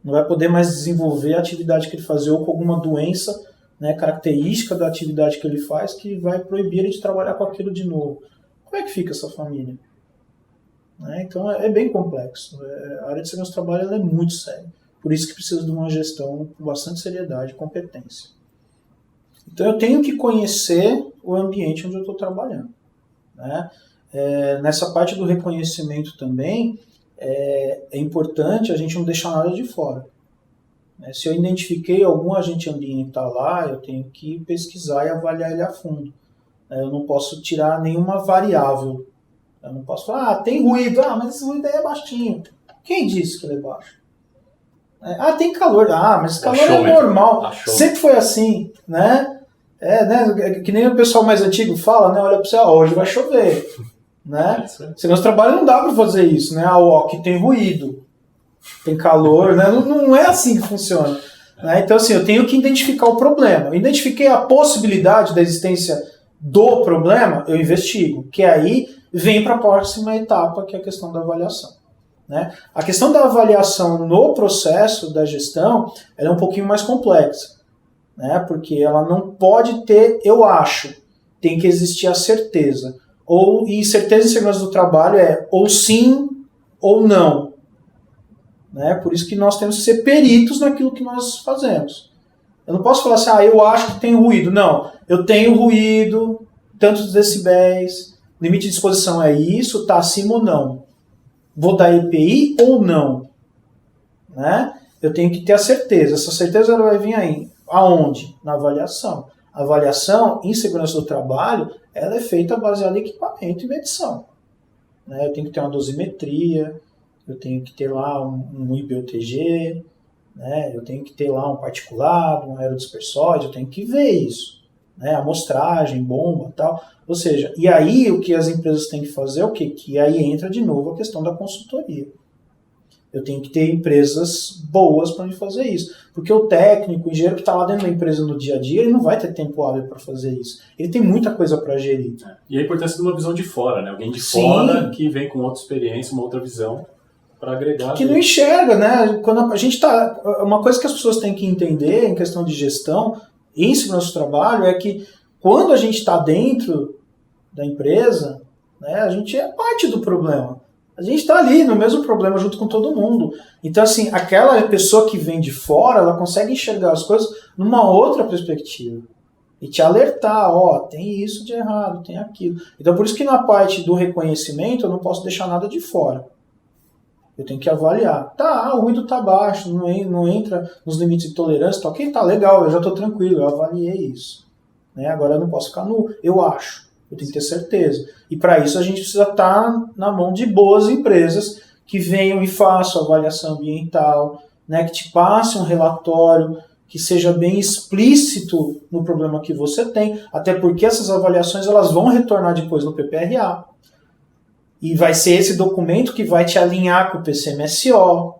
não vai poder mais desenvolver a atividade que ele fazia, ou com alguma doença, né, característica da atividade que ele faz, que vai proibir ele de trabalhar com aquilo de novo. Como é que fica essa família? Né, então é bem complexo. A área de segurança do trabalho ela é muito séria. Por isso que precisa de uma gestão com bastante seriedade e competência. Então eu tenho que conhecer o ambiente onde eu estou trabalhando. Né? Nessa parte do reconhecimento também, é importante a gente não deixar nada de fora. Né? Se eu identifiquei algum agente ambiental lá, eu tenho que pesquisar e avaliar ele a fundo. Eu não posso tirar nenhuma variável. Eu não posso falar, tem ruído, mas esse ruído aí é baixinho. Quem disse que ele é baixo? Tem calor, mas esse calor é normal. Sempre foi assim, né? Né? Que nem o pessoal mais antigo fala, né? Olha para você, hoje vai chover. Né? Segurança do trabalho não dá para fazer isso, né? Aqui tem ruído, tem calor, né? Não é assim que funciona. Né? Então, assim, eu tenho que identificar o problema. Eu identifiquei a possibilidade da existência do problema, eu investigo. Que aí vem para a próxima etapa, que é a questão da avaliação. Né? A questão da avaliação no processo da gestão ela é um pouquinho mais complexa. Né? Porque ela não pode ter, eu acho, tem que existir a certeza. E certeza em segurança do trabalho é ou sim ou não. Né? Por isso que nós temos que ser peritos naquilo que nós fazemos. Eu não posso falar assim, eu acho que tem ruído. Não, eu tenho ruído, tantos decibéis, limite de exposição é isso, está acima ou não. Vou dar EPI ou não. Né? Eu tenho que ter a certeza. Essa certeza ela vai vir aí. Aonde? Na avaliação. A avaliação em segurança do trabalho ela é feita baseada em equipamento e medição. Né? Eu tenho que ter uma dosimetria, eu tenho que ter lá um IPUTG, né? Eu tenho que ter lá um particulado, um aerodispersóide, eu tenho que ver isso. Né? Amostragem, bomba e tal. Ou seja, e aí o que as empresas têm que fazer é o quê? Que aí entra de novo a questão da consultoria. Eu tenho que ter empresas boas para me fazer isso. Porque o técnico, o engenheiro que está lá dentro da empresa no dia a dia, ele não vai ter tempo hábil para fazer isso. Ele tem muita coisa para gerir. E a importância de uma visão de fora, né? Alguém de fora que vem com outra experiência, uma outra visão para agregar. Que não enxerga, né? Quando a gente está... Uma coisa que as pessoas têm que entender em questão de gestão, em segurança do trabalho, é que quando a gente está dentro da empresa, né? A gente é parte do problema. A gente está ali no mesmo problema junto com todo mundo. Então, assim, aquela pessoa que vem de fora, ela consegue enxergar as coisas numa outra perspectiva. E te alertar, ó, tem isso de errado, tem aquilo. Então, por isso que na parte do reconhecimento, eu não posso deixar nada de fora. Eu tenho que avaliar. Tá, o ruído tá baixo, não entra nos limites de tolerância, tá ok, tá legal, eu já tô tranquilo, eu avaliei isso. Né? Agora eu não posso ficar no eu acho. Eu tenho que ter certeza. E para isso a gente precisa estar na mão de boas empresas que venham e façam avaliação ambiental, né, que te passem um relatório que seja bem explícito no problema que você tem, até porque essas avaliações elas vão retornar depois no PPRA. E vai ser esse documento que vai te alinhar com o PCMSO,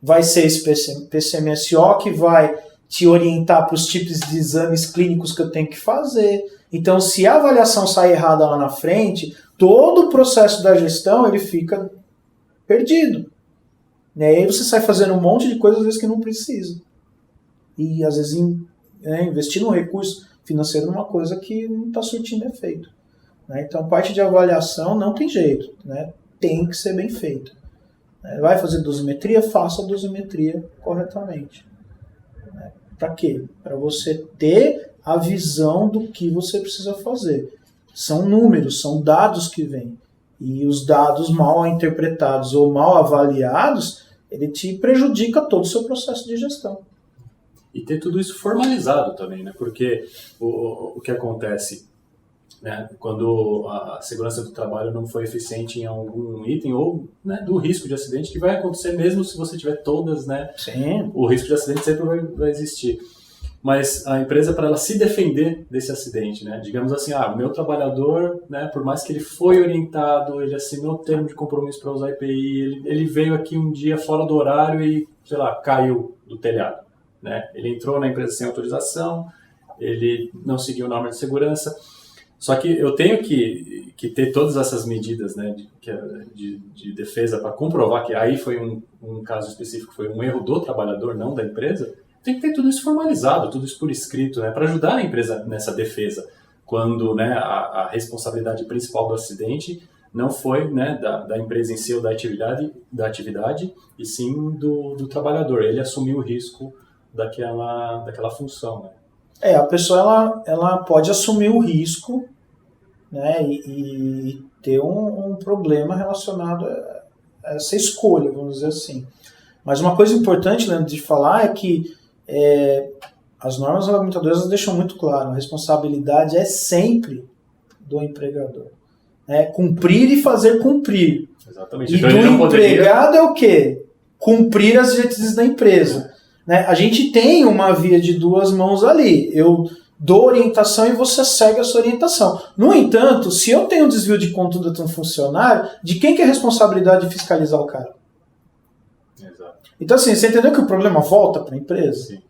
vai ser esse PCMSO que vai te orientar para os tipos de exames clínicos que eu tenho que fazer. Então, se a avaliação sai errada lá na frente, todo o processo da gestão ele fica perdido. E aí você sai fazendo um monte de coisas às vezes que não precisa. E às vezes investir um recurso financeiro numa coisa que não está surtindo efeito. Então, parte de avaliação não tem jeito. Né? Tem que ser bem feita. Vai fazer dosimetria? Faça a dosimetria corretamente. Para quê? Para você ter a visão do que você precisa fazer. São números, são dados que vêm. E os dados mal interpretados ou mal avaliados, ele te prejudica todo o seu processo de gestão. E ter tudo isso formalizado também, né? Porque o que acontece, né, quando a segurança do trabalho não foi eficiente em algum item, ou, né, do risco de acidente, que vai acontecer mesmo se você tiver todas, né? Sim. O risco de acidente sempre vai existir. Mas a empresa, para ela se defender desse acidente, né? Digamos assim, o meu trabalhador, né, por mais que ele foi orientado, ele assinou o termo de compromisso para usar IPI, ele veio aqui um dia fora do horário e, sei lá, caiu do telhado, né? Ele entrou na empresa sem autorização, ele não seguiu norma de segurança. Só que eu tenho que ter todas essas medidas, né, de defesa para comprovar que aí foi um caso específico, foi um erro do trabalhador, não da empresa. Tem que ter tudo isso formalizado, tudo isso por escrito, né, para ajudar a empresa nessa defesa, quando, né, a responsabilidade principal do acidente não foi, né, da empresa em si ou da atividade, e sim do trabalhador. Ele assumiu o risco daquela função, né. A pessoa ela pode assumir o risco, né, e ter um problema relacionado a essa escolha, vamos dizer assim. Mas uma coisa importante, Leandro, de falar é que as normas regulamentadoras deixam muito claro, a responsabilidade é sempre do empregador. Né? Cumprir e fazer cumprir. Exatamente. E então, do empregado é o quê? Cumprir as diretrizes da empresa. Né? A gente tem uma via de duas mãos ali. Eu dou orientação e você segue essa orientação. No entanto, se eu tenho um desvio de conduta de um funcionário, de quem que é a responsabilidade de fiscalizar o cara? Exato. Então, assim, você entendeu que o problema volta para a empresa? Sim.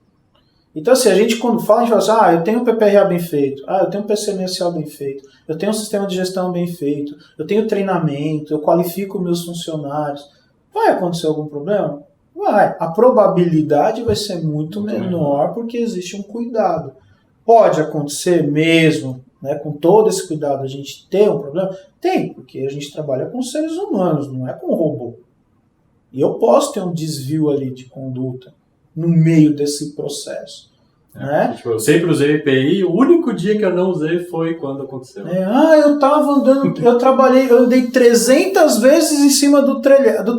Então, assim, a gente quando fala, a gente fala assim, eu tenho um PPRA bem feito, eu tenho um PCMSO bem feito, eu tenho um sistema de gestão bem feito, eu tenho treinamento, eu qualifico meus funcionários. Vai acontecer algum problema? Vai. A probabilidade vai ser muito menor porque existe um cuidado. Pode acontecer mesmo, né, com todo esse cuidado, a gente ter um problema? Tem, porque a gente trabalha com seres humanos, não é com robô. E eu posso ter um desvio ali de conduta no meio desse processo. Né? Tipo, eu sempre usei EPI, o único dia que eu não usei foi quando aconteceu. Eu tava andando, eu andei 300 vezes em cima do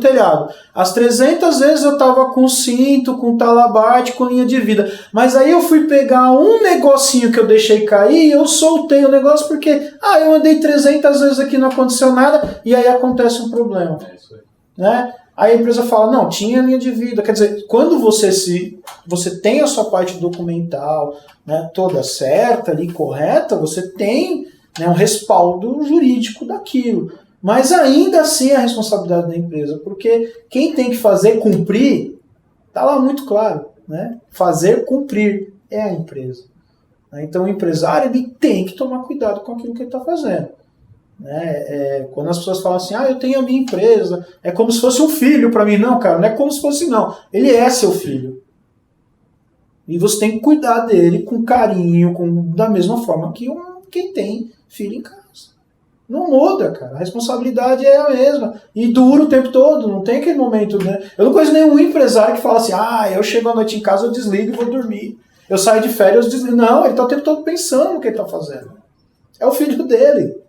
telhado. As 300 vezes eu tava com cinto, com talabarte, com linha de vida. Mas aí eu fui pegar um negocinho que eu deixei cair e eu soltei o negócio porque, eu andei 300 vezes aqui, não aconteceu nada, e aí acontece um problema. É isso aí. Né? Aí a empresa fala, não, tinha linha de vida. Quer dizer, quando você tem a sua parte documental, né, toda certa ali, correta, você tem, né, um respaldo jurídico daquilo. Mas ainda assim é a responsabilidade da empresa, porque quem tem que fazer cumprir, está lá muito claro. Né? Fazer cumprir é a empresa. Então o empresário ele tem que tomar cuidado com aquilo que ele está fazendo. Quando as pessoas falam assim, eu tenho a minha empresa, é como se fosse um filho para mim. Não, cara, não é como se fosse não. Ele é seu filho. E você tem que cuidar dele com carinho, da mesma forma que quem tem filho em casa. Não muda, cara. A responsabilidade é a mesma. E dura o tempo todo. Não tem aquele momento, né? Eu não conheço nenhum empresário que fala assim, eu chego à noite em casa, eu desligo e vou dormir. Eu saio de férias, eu desligo. Não, ele está o tempo todo pensando no que ele está fazendo. É o filho dele.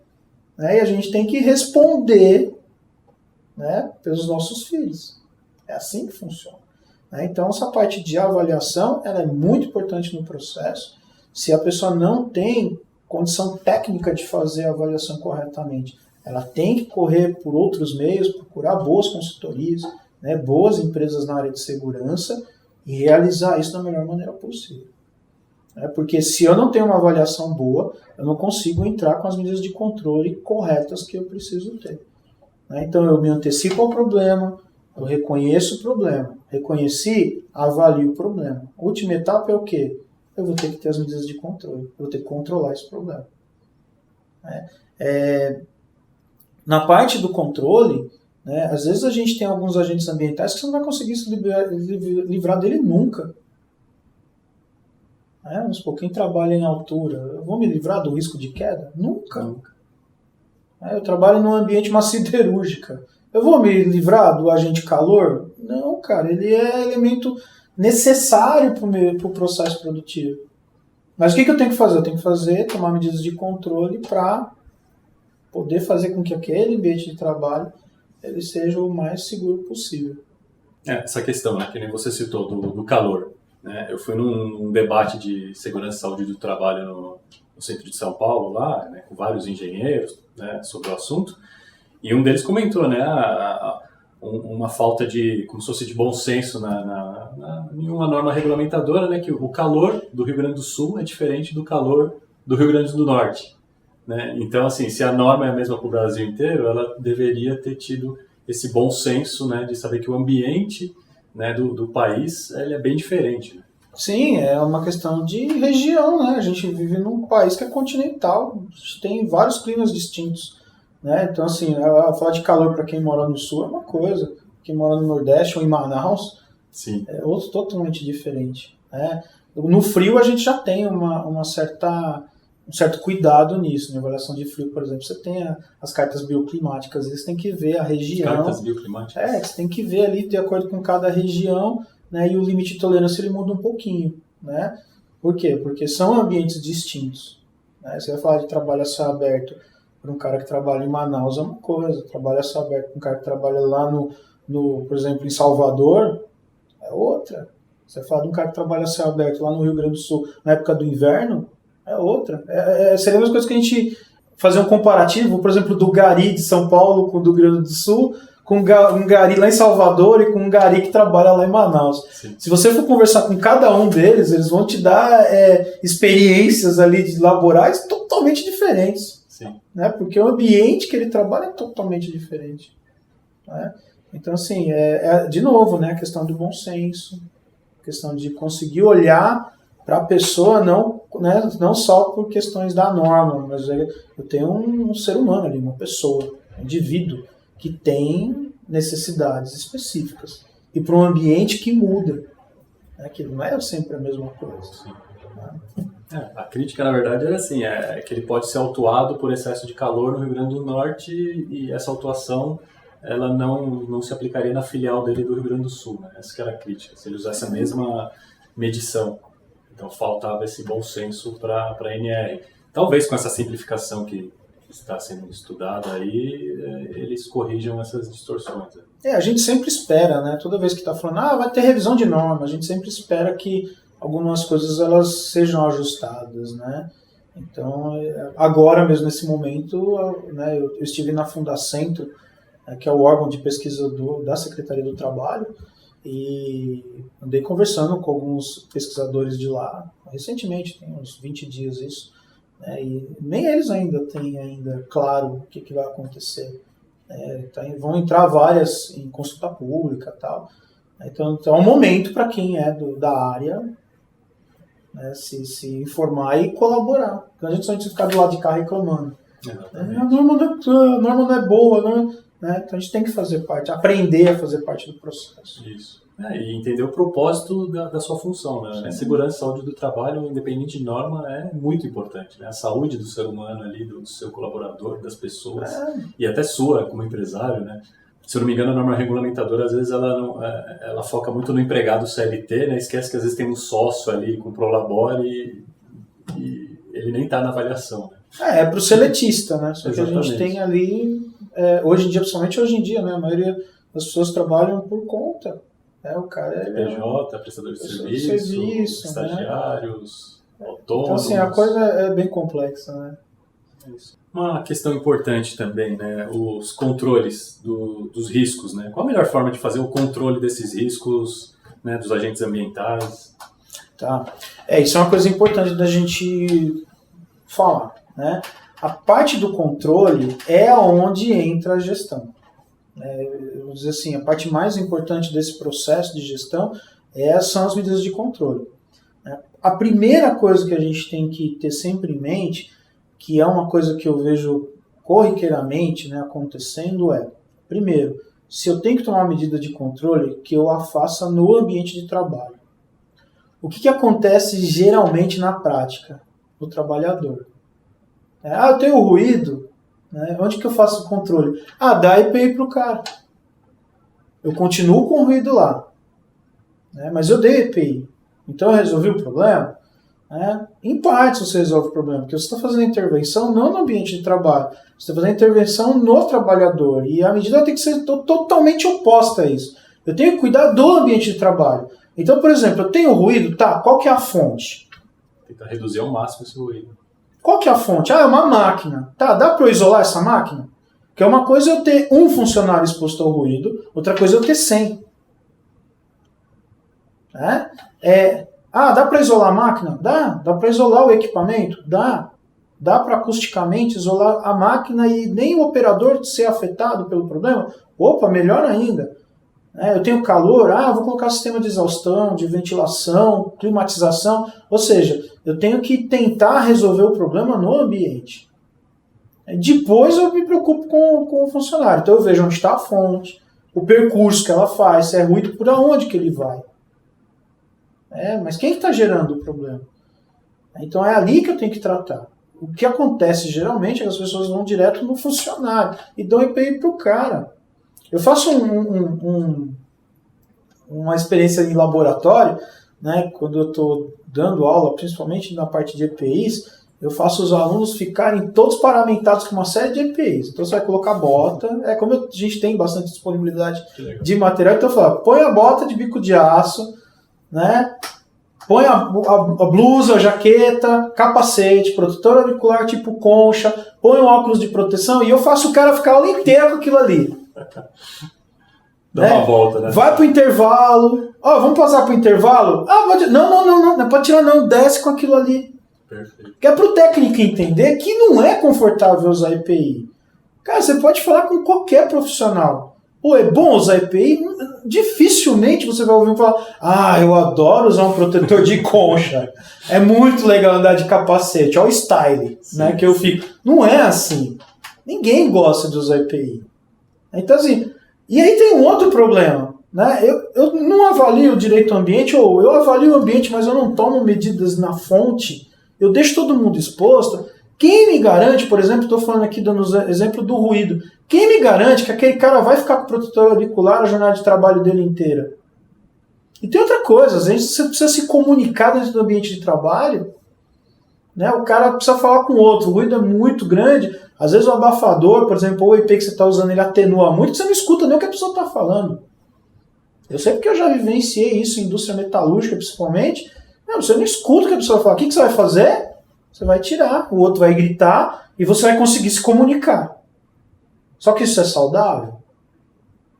Né? E a gente tem que responder, né, pelos nossos filhos. É assim que funciona. Né? Então, essa parte de avaliação ela é muito importante no processo. Se a pessoa não tem condição técnica de fazer a avaliação corretamente, ela tem que correr por outros meios, procurar boas consultorias, né, boas empresas na área de segurança e realizar isso da melhor maneira possível. Porque se eu não tenho uma avaliação boa, eu não consigo entrar com as medidas de controle corretas que eu preciso ter. Então eu me antecipo ao problema, eu reconheço o problema. Reconheci, avalio o problema. A última etapa é o quê? Eu vou ter que ter as medidas de controle. Eu vou ter que controlar esse problema. Na parte do controle, né, às vezes a gente tem alguns agentes ambientais que você não vai conseguir se livrar dele nunca. Vamos supor, quem trabalha em altura, eu vou me livrar do risco de queda? Nunca. Eu trabalho num ambiente, uma siderúrgica. Eu vou me livrar do agente calor? Não, cara, ele é elemento necessário para o processo produtivo. Mas o que eu tenho que fazer? Eu tenho que tomar medidas de controle para poder fazer com que aquele ambiente de trabalho ele seja o mais seguro possível. Essa questão, né, que nem você citou, do calor. Né? Eu fui num debate de segurança e saúde do trabalho no centro de São Paulo, lá, né, com vários engenheiros, né, sobre o assunto, e um deles comentou, né, uma falta de, como se fosse de bom senso em uma norma regulamentadora, né, que o calor do Rio Grande do Sul é diferente do calor do Rio Grande do Norte. Né? Então, assim, se a norma é a mesma para o Brasil inteiro, ela deveria ter tido esse bom senso, né, de saber que o ambiente, né, do país ele é bem diferente. Né? Sim, é uma questão de região, né? A gente vive num país que é continental, tem vários climas distintos. Né? Então, assim, falar de calor para quem mora no sul é uma coisa, quem mora no Nordeste ou em Manaus Sim. É outro totalmente diferente. Né? No frio a gente já tem um certo cuidado nisso. Na avaliação de frio, por exemplo, você tem as cartas bioclimáticas, você tem que ver a região. Cartas bioclimáticas? Você tem que ver ali, de acordo com cada região, né? E o limite de tolerância ele muda um pouquinho. Né? Por quê? Porque são ambientes distintos. Né? Você vai falar de trabalho a céu aberto para um cara que trabalha em Manaus é uma coisa, trabalho a céu aberto para um cara que trabalha lá por exemplo, em Salvador é outra. Você fala de um cara que trabalha a céu aberto lá no Rio Grande do Sul na época do inverno, é outra. Seria uma coisa que a gente fazer um comparativo, por exemplo, do gari de São Paulo com o do Rio Grande do Sul, com um gari lá em Salvador e com um gari que trabalha lá em Manaus. Sim. Se você for conversar com cada um deles, eles vão te dar experiências ali de laborais totalmente diferentes. Sim. Né? Porque o ambiente que ele trabalha é totalmente diferente. Né? Então, assim, de novo, né, a questão do bom senso, a questão de conseguir olhar para a pessoa não só por questões da norma, mas eu tenho um ser humano ali, uma pessoa, um indivíduo, que tem necessidades específicas. E para um ambiente que muda, né, que não é sempre a mesma coisa. Né? A crítica, na verdade, era assim, que ele pode ser autuado por excesso de calor no Rio Grande do Norte e essa autuação ela não se aplicaria na filial dele do Rio Grande do Sul. Né? Essa que era a crítica, se ele usasse a mesma medição. Então faltava esse bom senso para a NR. Talvez com essa simplificação que está sendo estudada aí, eles corrijam essas distorções. A gente sempre espera, né? Toda vez que está falando, vai ter revisão de norma, a gente sempre espera que algumas coisas elas sejam ajustadas, né? Então, agora mesmo nesse momento, né, eu estive na Fundacentro, que é o órgão de pesquisa da Secretaria do Trabalho, e andei conversando com alguns pesquisadores de lá, recentemente, tem uns 20 dias isso, né, e nem eles ainda têm claro o que vai acontecer. Vão entrar várias em consulta pública e tal. Então é um momento para quem é da área, né, se informar e colaborar. Porque a gente só ficar do lado de cá reclamando. A norma não é boa, não é... né? Então a gente tem que fazer parte, aprender a fazer parte do processo. Isso. E entender o propósito da sua função, né? A segurança e saúde do trabalho, independente de norma, é muito importante, né? A saúde do ser humano ali, do seu colaborador, das pessoas, e até sua como empresário, né? Se eu não me engano, a norma regulamentadora, às vezes, ela foca muito no empregado CLT, né? Esquece que às vezes tem um sócio ali com prolabore e ele nem está na avaliação, né? É para o seletista, né? Só que Exatamente. a gente tem ali, hoje em dia, principalmente hoje em dia, né? A maioria das pessoas trabalham por conta. O cara PJ, prestador de serviço, estagiários, autônomos. Então, assim, a coisa é bem complexa, né? Uma questão importante também, né? Os controles dos riscos, né? Qual a melhor forma de fazer o controle desses riscos, né? Dos agentes ambientais? Tá. Isso é uma coisa importante da gente falar, né? A parte do controle é onde entra a gestão. Vou dizer assim, a parte mais importante desse processo de gestão são as medidas de controle. A primeira coisa que a gente tem que ter sempre em mente, que é uma coisa que eu vejo corriqueiramente, né, acontecendo, primeiro, se eu tenho que tomar uma medida de controle, que eu a faça no ambiente de trabalho. O que acontece geralmente na prática? O trabalhador. Eu tenho ruído, né? Onde que eu faço o controle? Dá EPI para o cara. Eu continuo com o ruído lá, né? Mas eu dei EPI. Então eu resolvi o problema? Em parte você resolve o problema, porque você está fazendo intervenção não no ambiente de trabalho, você está fazendo intervenção no trabalhador, e a medida tem que ser totalmente oposta a isso. Eu tenho que cuidar do ambiente de trabalho. Então, por exemplo, eu tenho ruído, qual que é a fonte? Tentar reduzir ao máximo esse ruído. Qual que é a fonte? É uma máquina. Dá para eu isolar essa máquina? Porque uma coisa é eu ter um funcionário exposto ao ruído, outra coisa é eu ter 100. Dá para isolar a máquina? Dá para isolar o equipamento? Dá para acusticamente isolar a máquina e nem o operador ser afetado pelo problema? Opa, melhor ainda. Eu tenho calor, vou colocar sistema de exaustão, de ventilação, climatização, ou seja, eu tenho que tentar resolver o problema no ambiente. Depois eu me preocupo com o funcionário, então eu vejo onde está a fonte, o percurso que ela faz, se é ruído, por aonde que ele vai. Mas quem está gerando o problema? Então é ali que eu tenho que tratar. O que acontece geralmente é que as pessoas vão direto no funcionário e dão EPI para o cara. Eu faço uma experiência em laboratório, né, quando eu estou dando aula, principalmente na parte de EPIs, eu faço os alunos ficarem todos paramentados com uma série de EPIs. Então você vai colocar bota, como a gente tem bastante disponibilidade de material, então eu falo, põe a bota de bico de aço, né, põe a blusa, a jaqueta, capacete, protetor auricular tipo concha, põe um óculos de proteção e eu faço o cara ficar a aula inteira com aquilo ali. Dá uma volta, né? Vai pro intervalo. Vamos passar pro intervalo? Não pode tirar não, desce com aquilo ali. Perfeito. Que é pro técnico entender que não é confortável usar EPI. Cara, você pode falar com qualquer profissional. É bom usar EPI? Dificilmente você vai ouvir falar, eu adoro usar um protetor de concha. É muito legal andar de capacete. Olha o style, né, que eu fico. Não é assim. Ninguém gosta de usar EPI. Então, assim, e aí tem um outro problema, né? Eu não avalio direito ao ambiente, ou eu avalio o ambiente, mas eu não tomo medidas na fonte, eu deixo todo mundo exposto. Quem me garante, por exemplo, estou falando aqui dando exemplo do ruído, quem me garante que aquele cara vai ficar com o protetor auricular a jornada de trabalho dele inteira? E tem outra coisa, às vezes você precisa se comunicar dentro do ambiente de trabalho, né? O cara precisa falar com o outro, o ruído é muito grande. Às vezes o abafador, por exemplo, ou o IP que você está usando, ele atenua muito, você não escuta nem o que a pessoa está falando. Eu sei porque eu já vivenciei isso em indústria metalúrgica, principalmente. Você não escuta o que a pessoa fala. O que você vai fazer? Você vai tirar, o outro vai gritar e você vai conseguir se comunicar. Só que isso é saudável?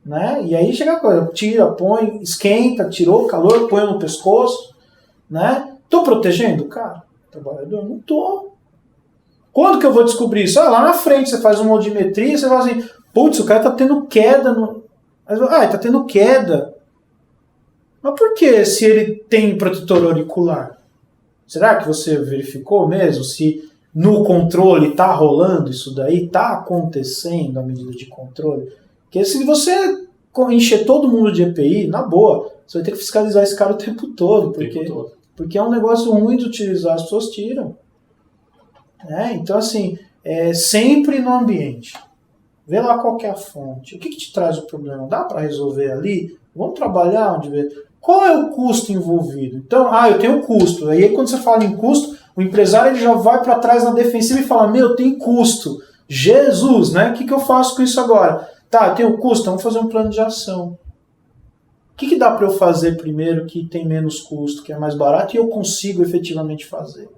Né? E aí chega a coisa, tira, põe, esquenta, tirou o calor, põe no pescoço. Né? Tô protegendo o cara? Trabalhador? Não tô. Quando que eu vou descobrir isso? Lá na frente você faz uma audiometria, você fala assim, putz, o cara tá tendo queda. Ele tá tendo queda. Mas por que se ele tem protetor auricular? Será que você verificou mesmo se no controle tá rolando isso daí? Tá acontecendo a medida de controle? Porque se você encher todo mundo de EPI, na boa, você vai ter que fiscalizar esse cara o tempo todo, porque é um negócio ruim de utilizar, as pessoas tiram. Então, assim, sempre no ambiente. Vê lá qual que é a fonte. O que te traz o problema? Dá para resolver ali? Vamos trabalhar onde vê. Qual é o custo envolvido? Então, eu tenho custo. Aí quando você fala em custo, o empresário ele já vai para trás na defensiva e fala, tem custo. Jesus, né? O que eu faço com isso agora? Tá, eu tenho custo, vamos fazer um plano de ação. O que dá para eu fazer primeiro que tem menos custo, que é mais barato e eu consigo efetivamente fazer?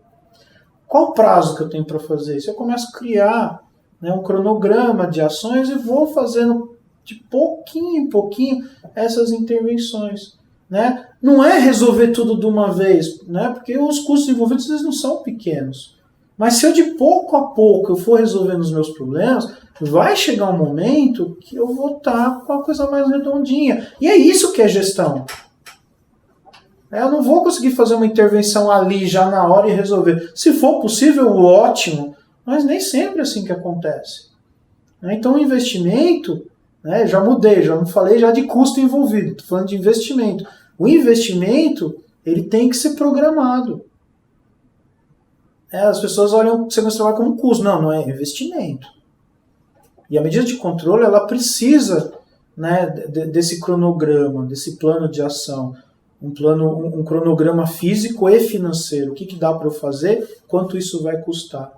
Qual o prazo que eu tenho para fazer isso? Eu começo a criar um cronograma de ações e vou fazendo de pouquinho em pouquinho essas intervenções. Né? Não é resolver tudo de uma vez, né? Porque os custos envolvidos eles não são pequenos. Mas se eu de pouco a pouco eu for resolvendo os meus problemas, vai chegar um momento que eu vou estar com a coisa mais redondinha. E é isso que é gestão. Eu não vou conseguir fazer uma intervenção ali já na hora e resolver. Se for possível, ótimo, mas nem sempre é assim que acontece. Então o investimento, já mudei, já não falei já de custo envolvido, estou falando de investimento. O investimento ele tem que ser programado. As pessoas olham o segurança do trabalho como custo. Não é investimento. E a medida de controle ela precisa desse cronograma, desse plano de ação. Um cronograma físico e financeiro. O que dá para eu fazer? Quanto isso vai custar?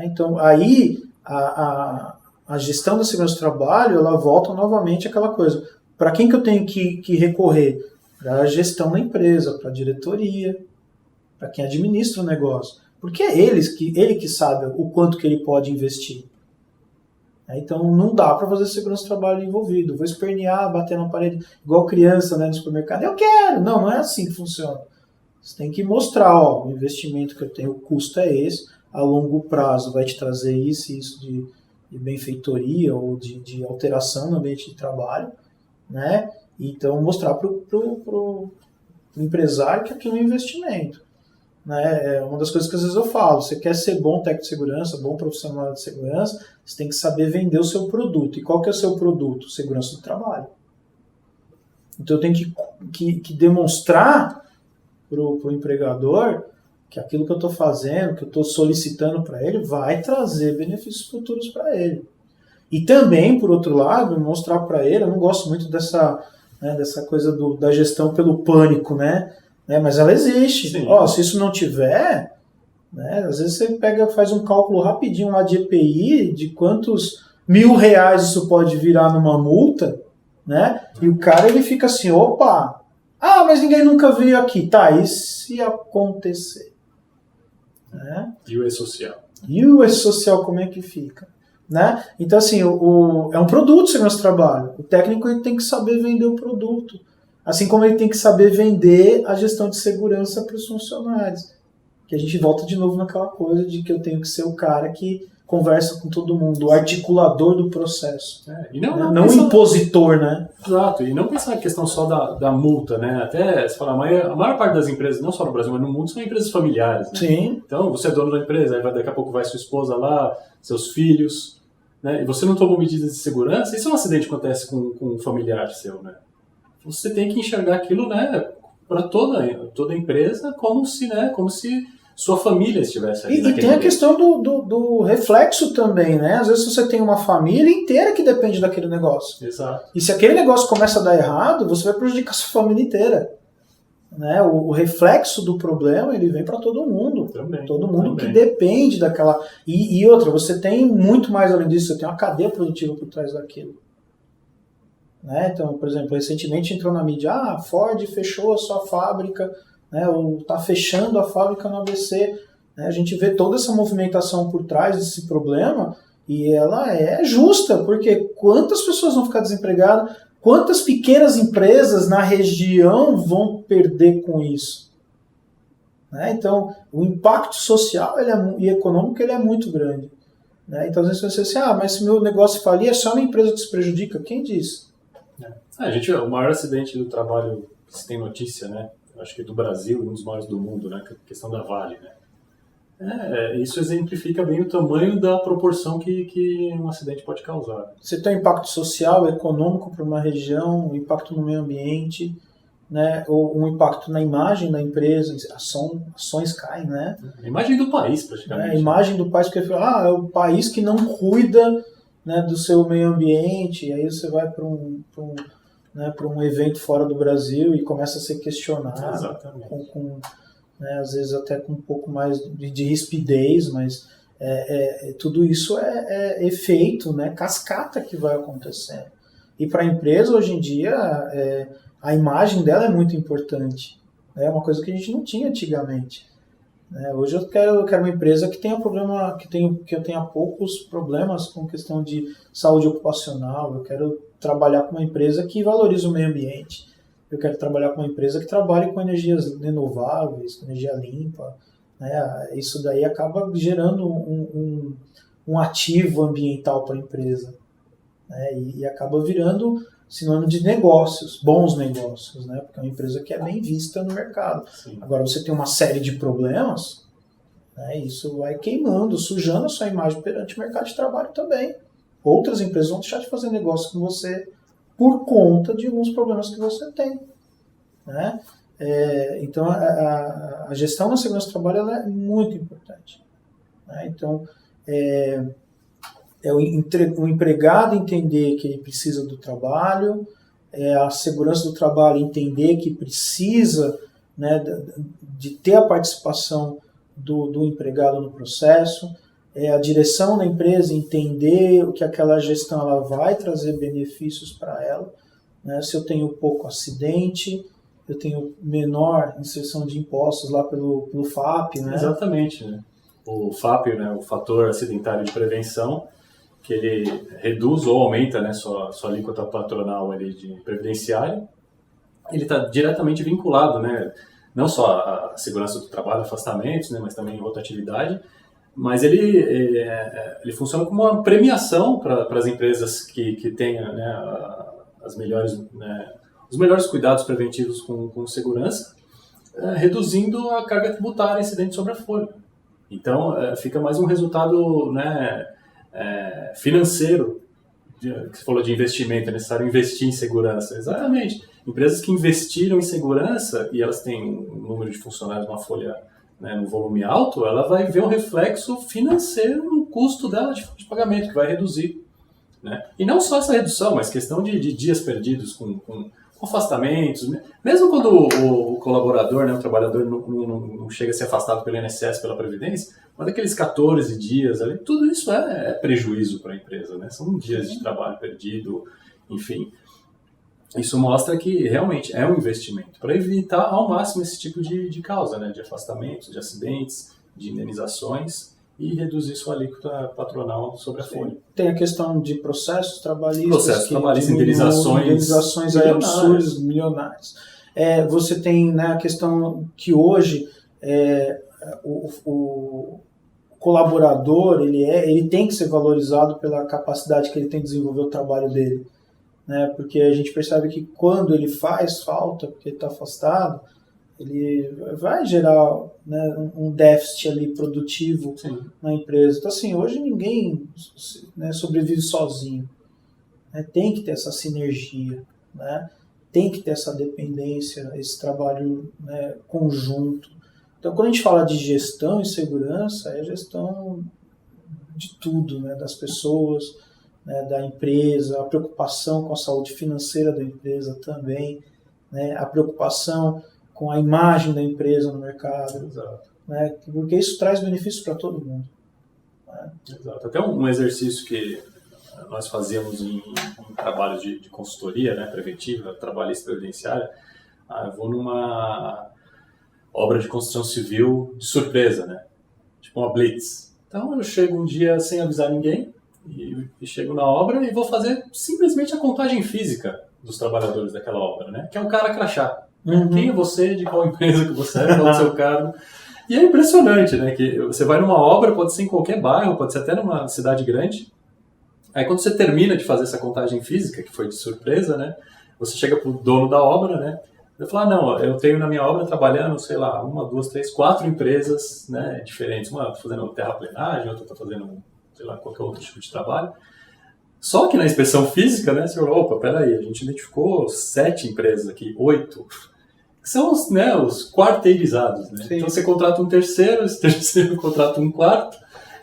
Então, aí, a gestão da segurança do trabalho, ela volta novamente àquela coisa. Para quem que eu tenho que recorrer? Para a gestão da empresa, para a diretoria, para quem administra o negócio. Porque é ele que sabe o quanto que ele pode investir. Então não dá para fazer segurança do trabalho envolvido. Vou espernear, bater na parede, igual criança no supermercado. Eu quero! Não é assim que funciona. Você tem que mostrar, o investimento que eu tenho, o custo é esse, a longo prazo vai te trazer isso e isso de benfeitoria ou de alteração no ambiente de trabalho. Né? Então mostrar para o empresário que aquilo é um investimento. É uma das coisas que às vezes eu falo, você quer ser bom técnico de segurança, bom profissional de segurança, você tem que saber vender o seu produto. E qual que é o seu produto? Segurança do trabalho. Então eu tenho que demonstrar para o empregador que aquilo que eu estou fazendo, que eu estou solicitando para ele, vai trazer benefícios futuros para ele. E também, por outro lado, mostrar para ele, eu não gosto muito dessa coisa da gestão pelo pânico, mas ela existe. Se isso não tiver, às vezes você faz um cálculo rapidinho lá de EPI, de quantos R$1.000 isso pode virar numa multa, e o cara ele fica assim, opa, mas ninguém nunca veio aqui. Tá, e se acontecer? E o E-Social? E o E-Social como é que fica? Então, assim, é um produto de segurança do trabalho. O técnico ele tem que saber vender o produto. Assim como ele tem que saber vender a gestão de segurança para os funcionários. Que a gente volta de novo naquela coisa de que eu tenho que ser o cara que conversa com todo mundo, o articulador do processo. E não o impositor, Exato, e não pensar na questão só da multa, Até, você fala, a maior parte das empresas, não só no Brasil, mas no mundo, são empresas familiares, Sim. Então, você é dono da empresa, aí daqui a pouco vai sua esposa lá, seus filhos, e você não tomou medidas de segurança, isso é um acidente que acontece com um familiar seu, Você tem que enxergar aquilo, para toda empresa como se sua família estivesse ali. E tem a questão do reflexo também, Às vezes você tem uma família inteira que depende daquele negócio. Exato. E se aquele negócio começa a dar errado, você vai prejudicar a sua família inteira. O reflexo do problema, ele vem para todo mundo. Também, todo mundo que depende daquela... E outra, você tem muito mais além disso, você tem uma cadeia produtiva por trás daquilo. Então, por exemplo, recentemente entrou na mídia, a Ford fechou a sua fábrica, ou está fechando a fábrica no ABC. A gente vê toda essa movimentação por trás desse problema e ela é justa, porque quantas pessoas vão ficar desempregadas, quantas pequenas empresas na região vão perder com isso? Então, o impacto social e econômico ele é muito grande. Então, às vezes você diz assim, mas se meu negócio falir, é só uma empresa que se prejudica. Quem disse? O maior acidente do trabalho que se tem notícia, acho que do Brasil, um dos maiores do mundo, que é a questão da Vale, Isso exemplifica bem o tamanho da proporção que um acidente pode causar. Você tem um impacto social, econômico para uma região, um impacto no meio ambiente, né, ou um impacto na imagem da empresa, ações caem, né? A imagem do país, praticamente. A imagem do país, porque é o país que não cuida, né, do seu meio ambiente, e aí você vai para um evento fora do Brasil e começa a ser questionado, Exatamente. né, às vezes até com um pouco mais de rispidez, mas tudo isso é efeito, né, cascata que vai acontecendo. E para a empresa, hoje em dia, a imagem dela é muito importante. É uma coisa que a gente não tinha antigamente. Hoje eu quero uma empresa que tenha problema, que eu tenha poucos problemas com questão de saúde ocupacional. Eu quero trabalhar com uma empresa que valorize o meio ambiente. Eu quero trabalhar com uma empresa que trabalhe com energias renováveis, com energia limpa. Né? Isso daí acaba gerando um ativo ambiental para a empresa. Né? E acaba virando sinônimo de negócios, bons negócios, né? Porque é uma empresa que é bem vista no mercado. Sim. Agora, você tem uma série de problemas, né? Isso vai queimando, sujando a sua imagem perante o mercado de trabalho também. Outras empresas vão deixar de fazer negócio com você por conta de alguns problemas que você tem. Né? Então, a gestão da segurança do trabalho ela é muito importante. Né? Então, o empregado entender que ele precisa do trabalho, a segurança do trabalho entender que precisa, né, de ter a participação do empregado no processo, a direção da empresa entender que aquela gestão ela vai trazer benefícios para ela. Né? Se eu tenho pouco acidente, eu tenho menor inserção de impostos lá pelo FAP. Né? Exatamente. Né? O FAP, né, o Fator Acidentário de Prevenção, que ele reduz ou aumenta, né, sua alíquota patronal ali de previdenciário, ele está diretamente vinculado, né, não só à segurança do trabalho, afastamentos, né, mas também em rotatividade, mas ele funciona como uma premiação para as empresas que tenham, né, os melhores cuidados preventivos com segurança, reduzindo a carga tributária incidente sobre a folha. Então, fica mais um resultado, né, financeiro, que você falou de investimento, é necessário investir em segurança. Exatamente. Empresas que investiram em segurança e elas têm um número de funcionários, uma folha, né, no volume alto, ela vai ver um reflexo financeiro no custo dela de pagamento, que vai reduzir. Né? E não só essa redução, mas questão de dias perdidos com afastamentos. Mesmo quando o colaborador, né, o trabalhador não chega a ser afastado pelo INSS, pela Previdência, mas aqueles 14 dias ali, tudo isso é prejuízo para a empresa. Né? São dias de trabalho perdido, enfim. Isso mostra que realmente é um investimento para evitar ao máximo esse tipo de causa, né, de afastamentos, de acidentes, de indenizações, e reduzir sua alíquota patronal sobre a folha. Tem a questão de processos trabalhistas, indenizações aí absurdas, milionárias. Você tem, né, a questão que hoje o colaborador ele tem que ser valorizado pela capacidade que ele tem de desenvolver o trabalho dele. Né, porque a gente percebe que quando ele faz falta, porque ele está afastado, ele vai gerar, né, um déficit ali produtivo. Sim. Na empresa. Então, assim, hoje ninguém, né, sobrevive sozinho. Né? Tem que ter essa sinergia, né? Tem que ter essa dependência, esse trabalho, né, conjunto. Então, quando a gente fala de gestão e segurança, é gestão de tudo, né, das pessoas, né, da empresa, a preocupação com a saúde financeira da empresa também, né, a preocupação com a imagem da empresa no mercado. Exato. Né, porque isso traz benefícios para todo mundo. Né? Exato. Até um exercício que nós fazíamos em trabalho de consultoria, né, preventiva, trabalhista previdenciária. Eu vou numa obra de construção civil de surpresa, né, tipo uma blitz. Então eu chego um dia sem avisar ninguém e chego na obra e vou fazer simplesmente a contagem física dos trabalhadores daquela obra, né, que é o cara crachá. Uhum. Quem é você, de qual empresa que você é, qual é o seu cargo. E é impressionante, né, que você vai numa obra, pode ser em qualquer bairro, pode ser até numa cidade grande. Aí quando você termina de fazer essa contagem física, que foi de surpresa, né, você chega pro dono da obra, né, Eu falo, não, eu tenho na minha obra trabalhando, sei lá, 1, 2, 3, 4 empresas, né, diferentes. Uma está fazendo terraplenagem, outra está fazendo, sei lá, qualquer outro tipo de trabalho. Só que na inspeção física, né, você falou, opa, peraí, a gente identificou 7 empresas aqui, 8, que são os, né, os quarteirizados, né? Então você contrata um terceiro, esse terceiro contrata um quarto,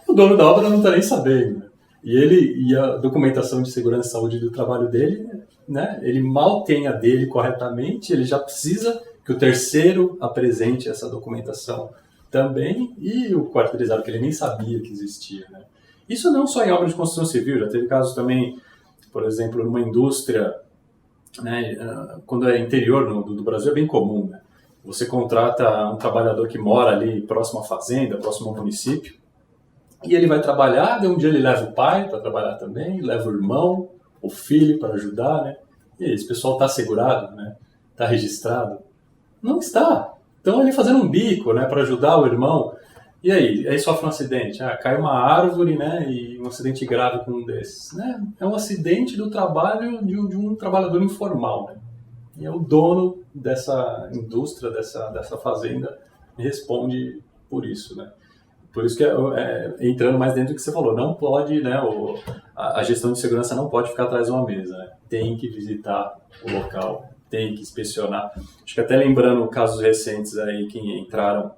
o dono da obra não está nem sabendo, né? E a documentação de segurança e saúde do trabalho dele, né, ele mal tem a dele corretamente, ele já precisa que o terceiro apresente essa documentação também, e o quarteirizado que ele nem sabia que existia, né? Isso não só em obra de construção civil, já teve casos também, por exemplo, numa indústria, né, quando é interior do Brasil é bem comum, né? Você contrata um trabalhador que mora ali próximo à fazenda, próximo ao município, e ele vai trabalhar, de um dia ele leva o pai para trabalhar também, leva o irmão, o filho para ajudar, né? E aí, esse pessoal está assegurado, né? Está registrado? Não está. Estão ali fazendo um bico, né, para ajudar o irmão. E aí sofre um acidente, cai uma árvore, né, e um acidente grave com um desses, né? É um acidente do trabalho de um trabalhador informal, né? E é o dono dessa indústria, dessa fazenda, responde por isso, né? Por isso que, entrando mais dentro do que você falou, não pode, né, a gestão de segurança não pode ficar atrás de uma mesa, né? Tem que visitar o local, tem que inspecionar. Acho que até lembrando casos recentes aí que entraram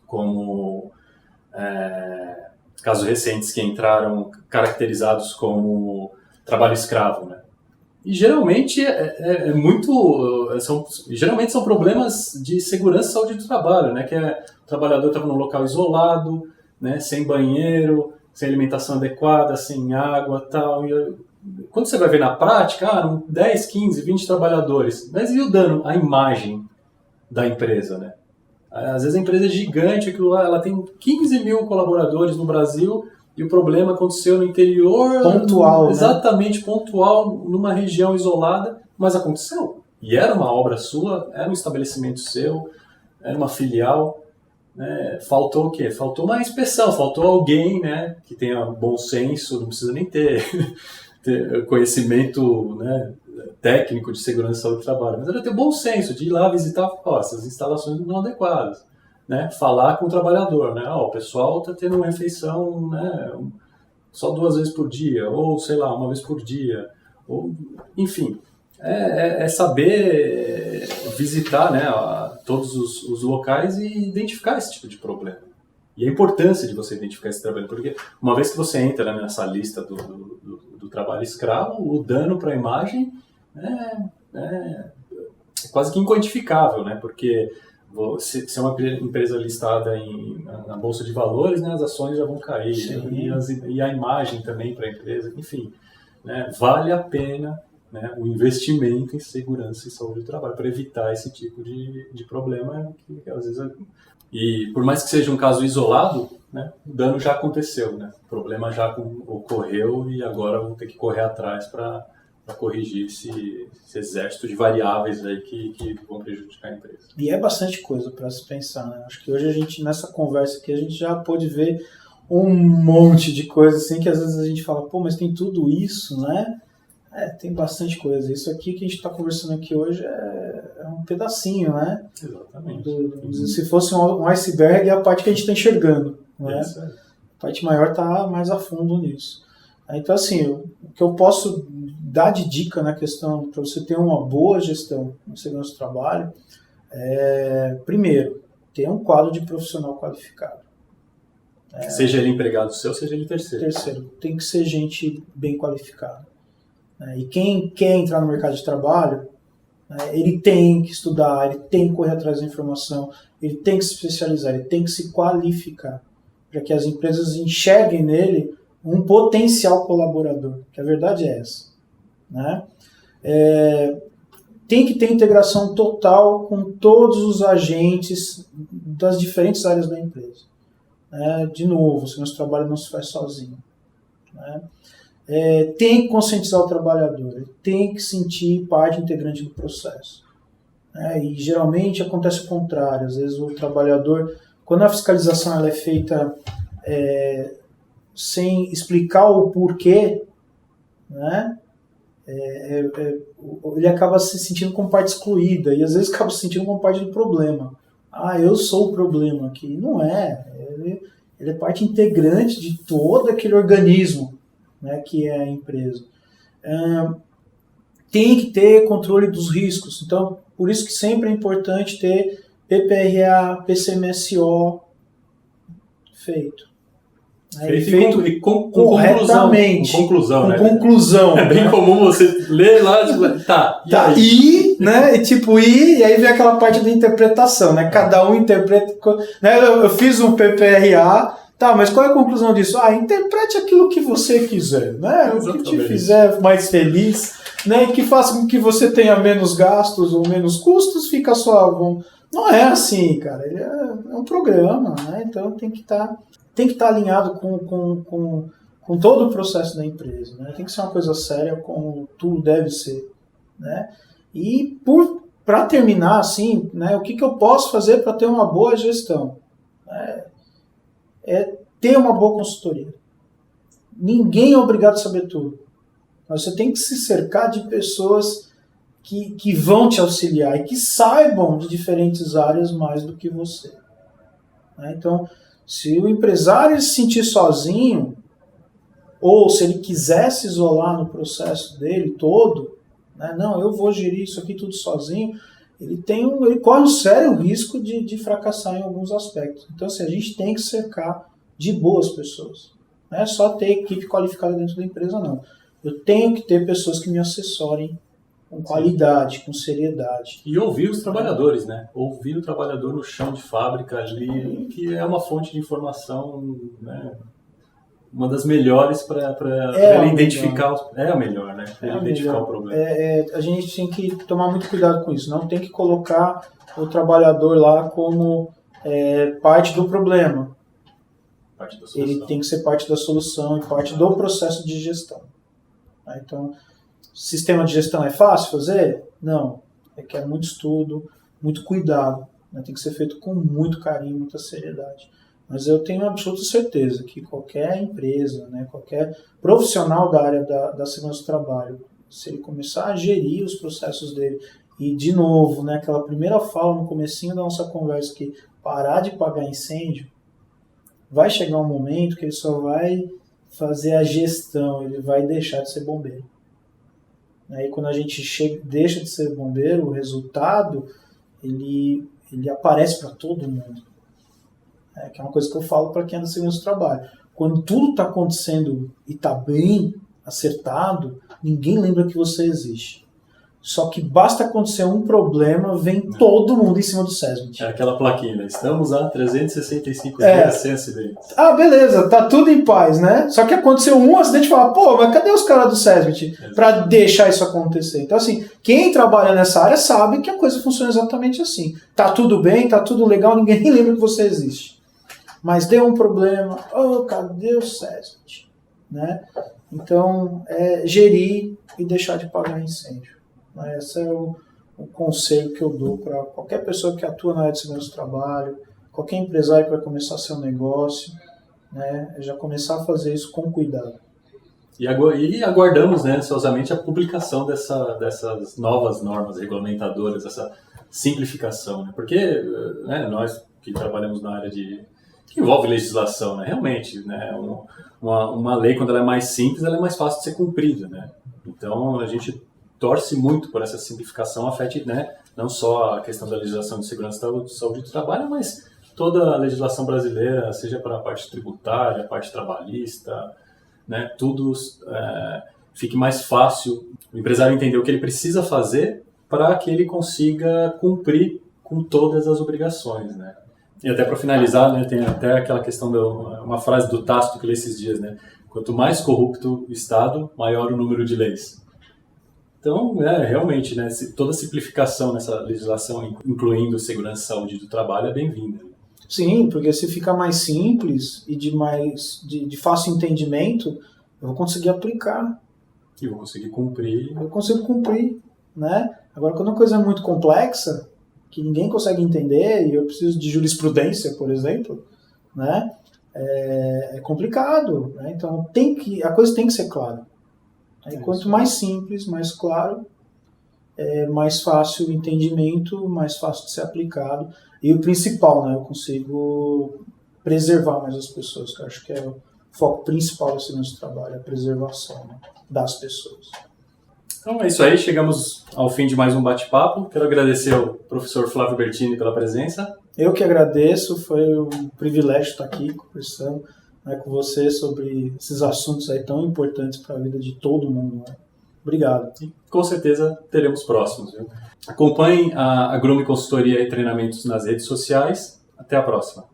como casos recentes que entraram caracterizados como trabalho escravo, né? E geralmente geralmente são problemas de segurança e saúde do trabalho, né? Que o trabalhador estava num local isolado, né? Sem banheiro, sem alimentação adequada, sem água, tal. E quando você vai ver na prática, 10, 15, 20 trabalhadores, mas e o dano à imagem da empresa, né? Às vezes a empresa é gigante, ela tem 15 mil colaboradores no Brasil e o problema aconteceu no interior. Pontual, exatamente, né? Pontual, numa região isolada, mas aconteceu. E era uma obra sua, era um estabelecimento seu, era uma filial. Né? Faltou o quê? Faltou uma inspeção, faltou alguém, né, que tenha bom senso, não precisa nem ter conhecimento, né, técnico de segurança e saúde do trabalho, mas ela ter bom senso de ir lá visitar, essas instalações não adequadas, né, falar com o trabalhor, né, o pessoal está tendo uma refeição, né, só 2 vezes por dia, ou sei lá, 1 vez por dia, ou, enfim, é saber visitar, né, todos os locais e identificar esse tipo de problema. E a importância de você identificar esse trabalho, porque uma vez que você entra, né, nessa lista do trabalho escravo, o dano para a imagem é quase que inquantificável, né, porque se é uma empresa listada na Bolsa de Valores, né, as ações já vão cair, né, e a imagem também para a empresa, enfim, né, vale a pena, né, o investimento em segurança e saúde do trabalho para evitar esse tipo de problema que às vezes e por mais que seja um caso isolado, né, o dano já aconteceu, né, o problema já ocorreu e agora vamos ter que correr atrás para corrigir esse exército de variáveis aí que vão prejudicar a empresa. E é bastante coisa para se pensar, né? Acho que hoje a gente, nessa conversa aqui, a gente já pôde ver um monte de coisa assim que às vezes a gente fala, pô, mas tem tudo isso, né? Tem bastante coisa. Isso aqui que a gente está conversando aqui hoje é um pedacinho, né? Exatamente. Se fosse um iceberg, é a parte que a gente está enxergando, né? A parte maior está mais a fundo nisso. Então, assim, o que eu posso dar de dica na questão para você ter uma boa gestão no segurança do trabalho primeiro, ter um quadro de profissional qualificado. Seja ele empregado seu, seja ele terceiro. Terceiro, tem que ser gente bem qualificada. E quem quer entrar no mercado de trabalho, ele tem que estudar, ele tem que correr atrás da informação, ele tem que se especializar, ele tem que se qualificar, para que as empresas enxerguem nele um potencial colaborador, que a verdade é essa. Né? Tem que ter integração total com todos os agentes das diferentes áreas da empresa. De novo, o nosso trabalho não se faz sozinho. Né? Tem que conscientizar o trabalhador, ele tem que sentir parte integrante do processo. E geralmente acontece o contrário, às vezes o trabalhador, quando a fiscalização ela é feita sem explicar o porquê, né, ele acaba se sentindo como parte excluída e às vezes acaba se sentindo como parte do problema. Eu sou o problema aqui. Não é. Ele é parte integrante de todo aquele organismo, né, que é a empresa. Tem que ter controle dos riscos. Então, por isso que sempre é importante ter PPRA, PCMSO feito. Feito e com corretamente. Conclusão, né? Conclusão. É bem comum você ler lá e tá. Né? E aí vem aquela parte da interpretação, né? Cada um interpreta. Né? Eu fiz um PPRA, mas qual é a conclusão disso? Interprete aquilo que você quiser, né? O que te fizer mais feliz, né? E que faça com que você tenha menos gastos ou menos custos, fica só bom. Não é assim, cara. Ele é um programa, né? Então tem que estar alinhado com todo o processo da empresa, né? Tem que ser uma coisa séria, como tudo deve ser, né? E para terminar, assim, né, o que eu posso fazer para ter uma boa gestão? É ter uma boa consultoria. Ninguém é obrigado a saber tudo. Mas você tem que se cercar de pessoas que vão te auxiliar e que saibam de diferentes áreas mais do que você. Né? Então, se o empresário se sentir sozinho, ou se ele quiser se isolar no processo dele todo, né, não, eu vou gerir isso aqui tudo sozinho, ele corre um sério risco de fracassar em alguns aspectos. Então, assim, a gente tem que cercar de boas pessoas. Não é só ter equipe qualificada dentro da empresa, não. Eu tenho que ter pessoas que me assessorem com qualidade, com seriedade. E ouvir os trabalhadores, né? Ouvir o trabalhador no chão de fábrica ali, que é uma fonte de informação, né? Uma das melhores para ele identificar. É a melhor, né? Para ele identificar o problema. A gente tem que tomar muito cuidado com isso. Não tem que colocar o trabalhador lá como parte do problema. Parte da solução. Ele tem que ser parte da solução e parte do processo de gestão. Então, sistema de gestão é fácil fazer? Não. Requer muito estudo, muito cuidado. Tem que ser feito com muito carinho, muita seriedade. Mas eu tenho absoluta certeza que qualquer empresa, né, qualquer profissional da área da segurança do trabalho, se ele começar a gerir os processos dele, e de novo, né, aquela primeira fala no comecinho da nossa conversa, que parar de pagar incêndio, vai chegar um momento que ele só vai fazer a gestão, ele vai deixar de ser bombeiro. Aí quando a gente deixa de ser bombeiro, o resultado ele aparece para todo mundo. Que é uma coisa que eu falo para quem é da segurança do trabalho. Quando tudo está acontecendo e está bem acertado, ninguém lembra que você existe. Só que basta acontecer um problema, vem todo mundo em cima do SESMIT. É aquela plaquinha, né? Estamos há 365 dias sem acidentes. Beleza, tá tudo em paz, né? Só que aconteceu um acidente e fala, mas cadê os caras do SESMIT para deixar isso acontecer? Então, assim, quem trabalha nessa área sabe que a coisa funciona exatamente assim. Tá tudo bem, tá tudo legal, ninguém lembra que você existe. Mas deu um problema, cadê o SESMIT? Né? Então, gerir e deixar de pagar incêndio. Esse é o conselho que eu dou para qualquer pessoa que atua na área de segurança do trabalho, qualquer empresário que vai começar seu negócio, né, já começar a fazer isso com cuidado. E aguardamos, né, ansiosamente a publicação dessas novas normas regulamentadoras, essa simplificação, né, porque nós que trabalhamos na área que envolve legislação, né, realmente, né, uma lei, quando ela é mais simples, ela é mais fácil de ser cumprida, né, então a gente torce muito por essa simplificação, afete, né, não só a questão da legislação de segurança da saúde do trabalho, mas toda a legislação brasileira, seja para a parte tributária, a parte trabalhista, né, tudo fique mais fácil o empresário entender o que ele precisa fazer para que ele consiga cumprir com todas as obrigações, né. E até para finalizar, né, tem até aquela questão uma frase do Tácito que eu li esses dias, né, quanto mais corrupto o Estado, maior o número de leis. Então, realmente, né, toda simplificação nessa legislação, incluindo segurança e saúde do trabalho, é bem-vinda. Sim, porque se ficar mais simples e de fácil entendimento, eu vou conseguir aplicar. E vou conseguir cumprir. Eu consigo cumprir, né? Agora, quando a coisa é muito complexa, que ninguém consegue entender, e eu preciso de jurisprudência, por exemplo, né? É complicado, né? Então, a coisa tem que ser clara. E quanto mais simples, mais claro, mais fácil o entendimento, mais fácil de ser aplicado. E o principal, né, eu consigo preservar mais as pessoas, que eu acho que é o foco principal desse nosso trabalho, a preservação, né, das pessoas. Então é isso aí, chegamos ao fim de mais um bate-papo. Quero agradecer ao professor Flávio Bertini pela presença. Eu que agradeço, foi um privilégio estar aqui conversando, né, com você sobre esses assuntos aí tão importantes para a vida de todo mundo, né? Obrigado. E com certeza teremos próximos. Viu? Acompanhem a Grume Consultoria e Treinamentos nas redes sociais. Até a próxima.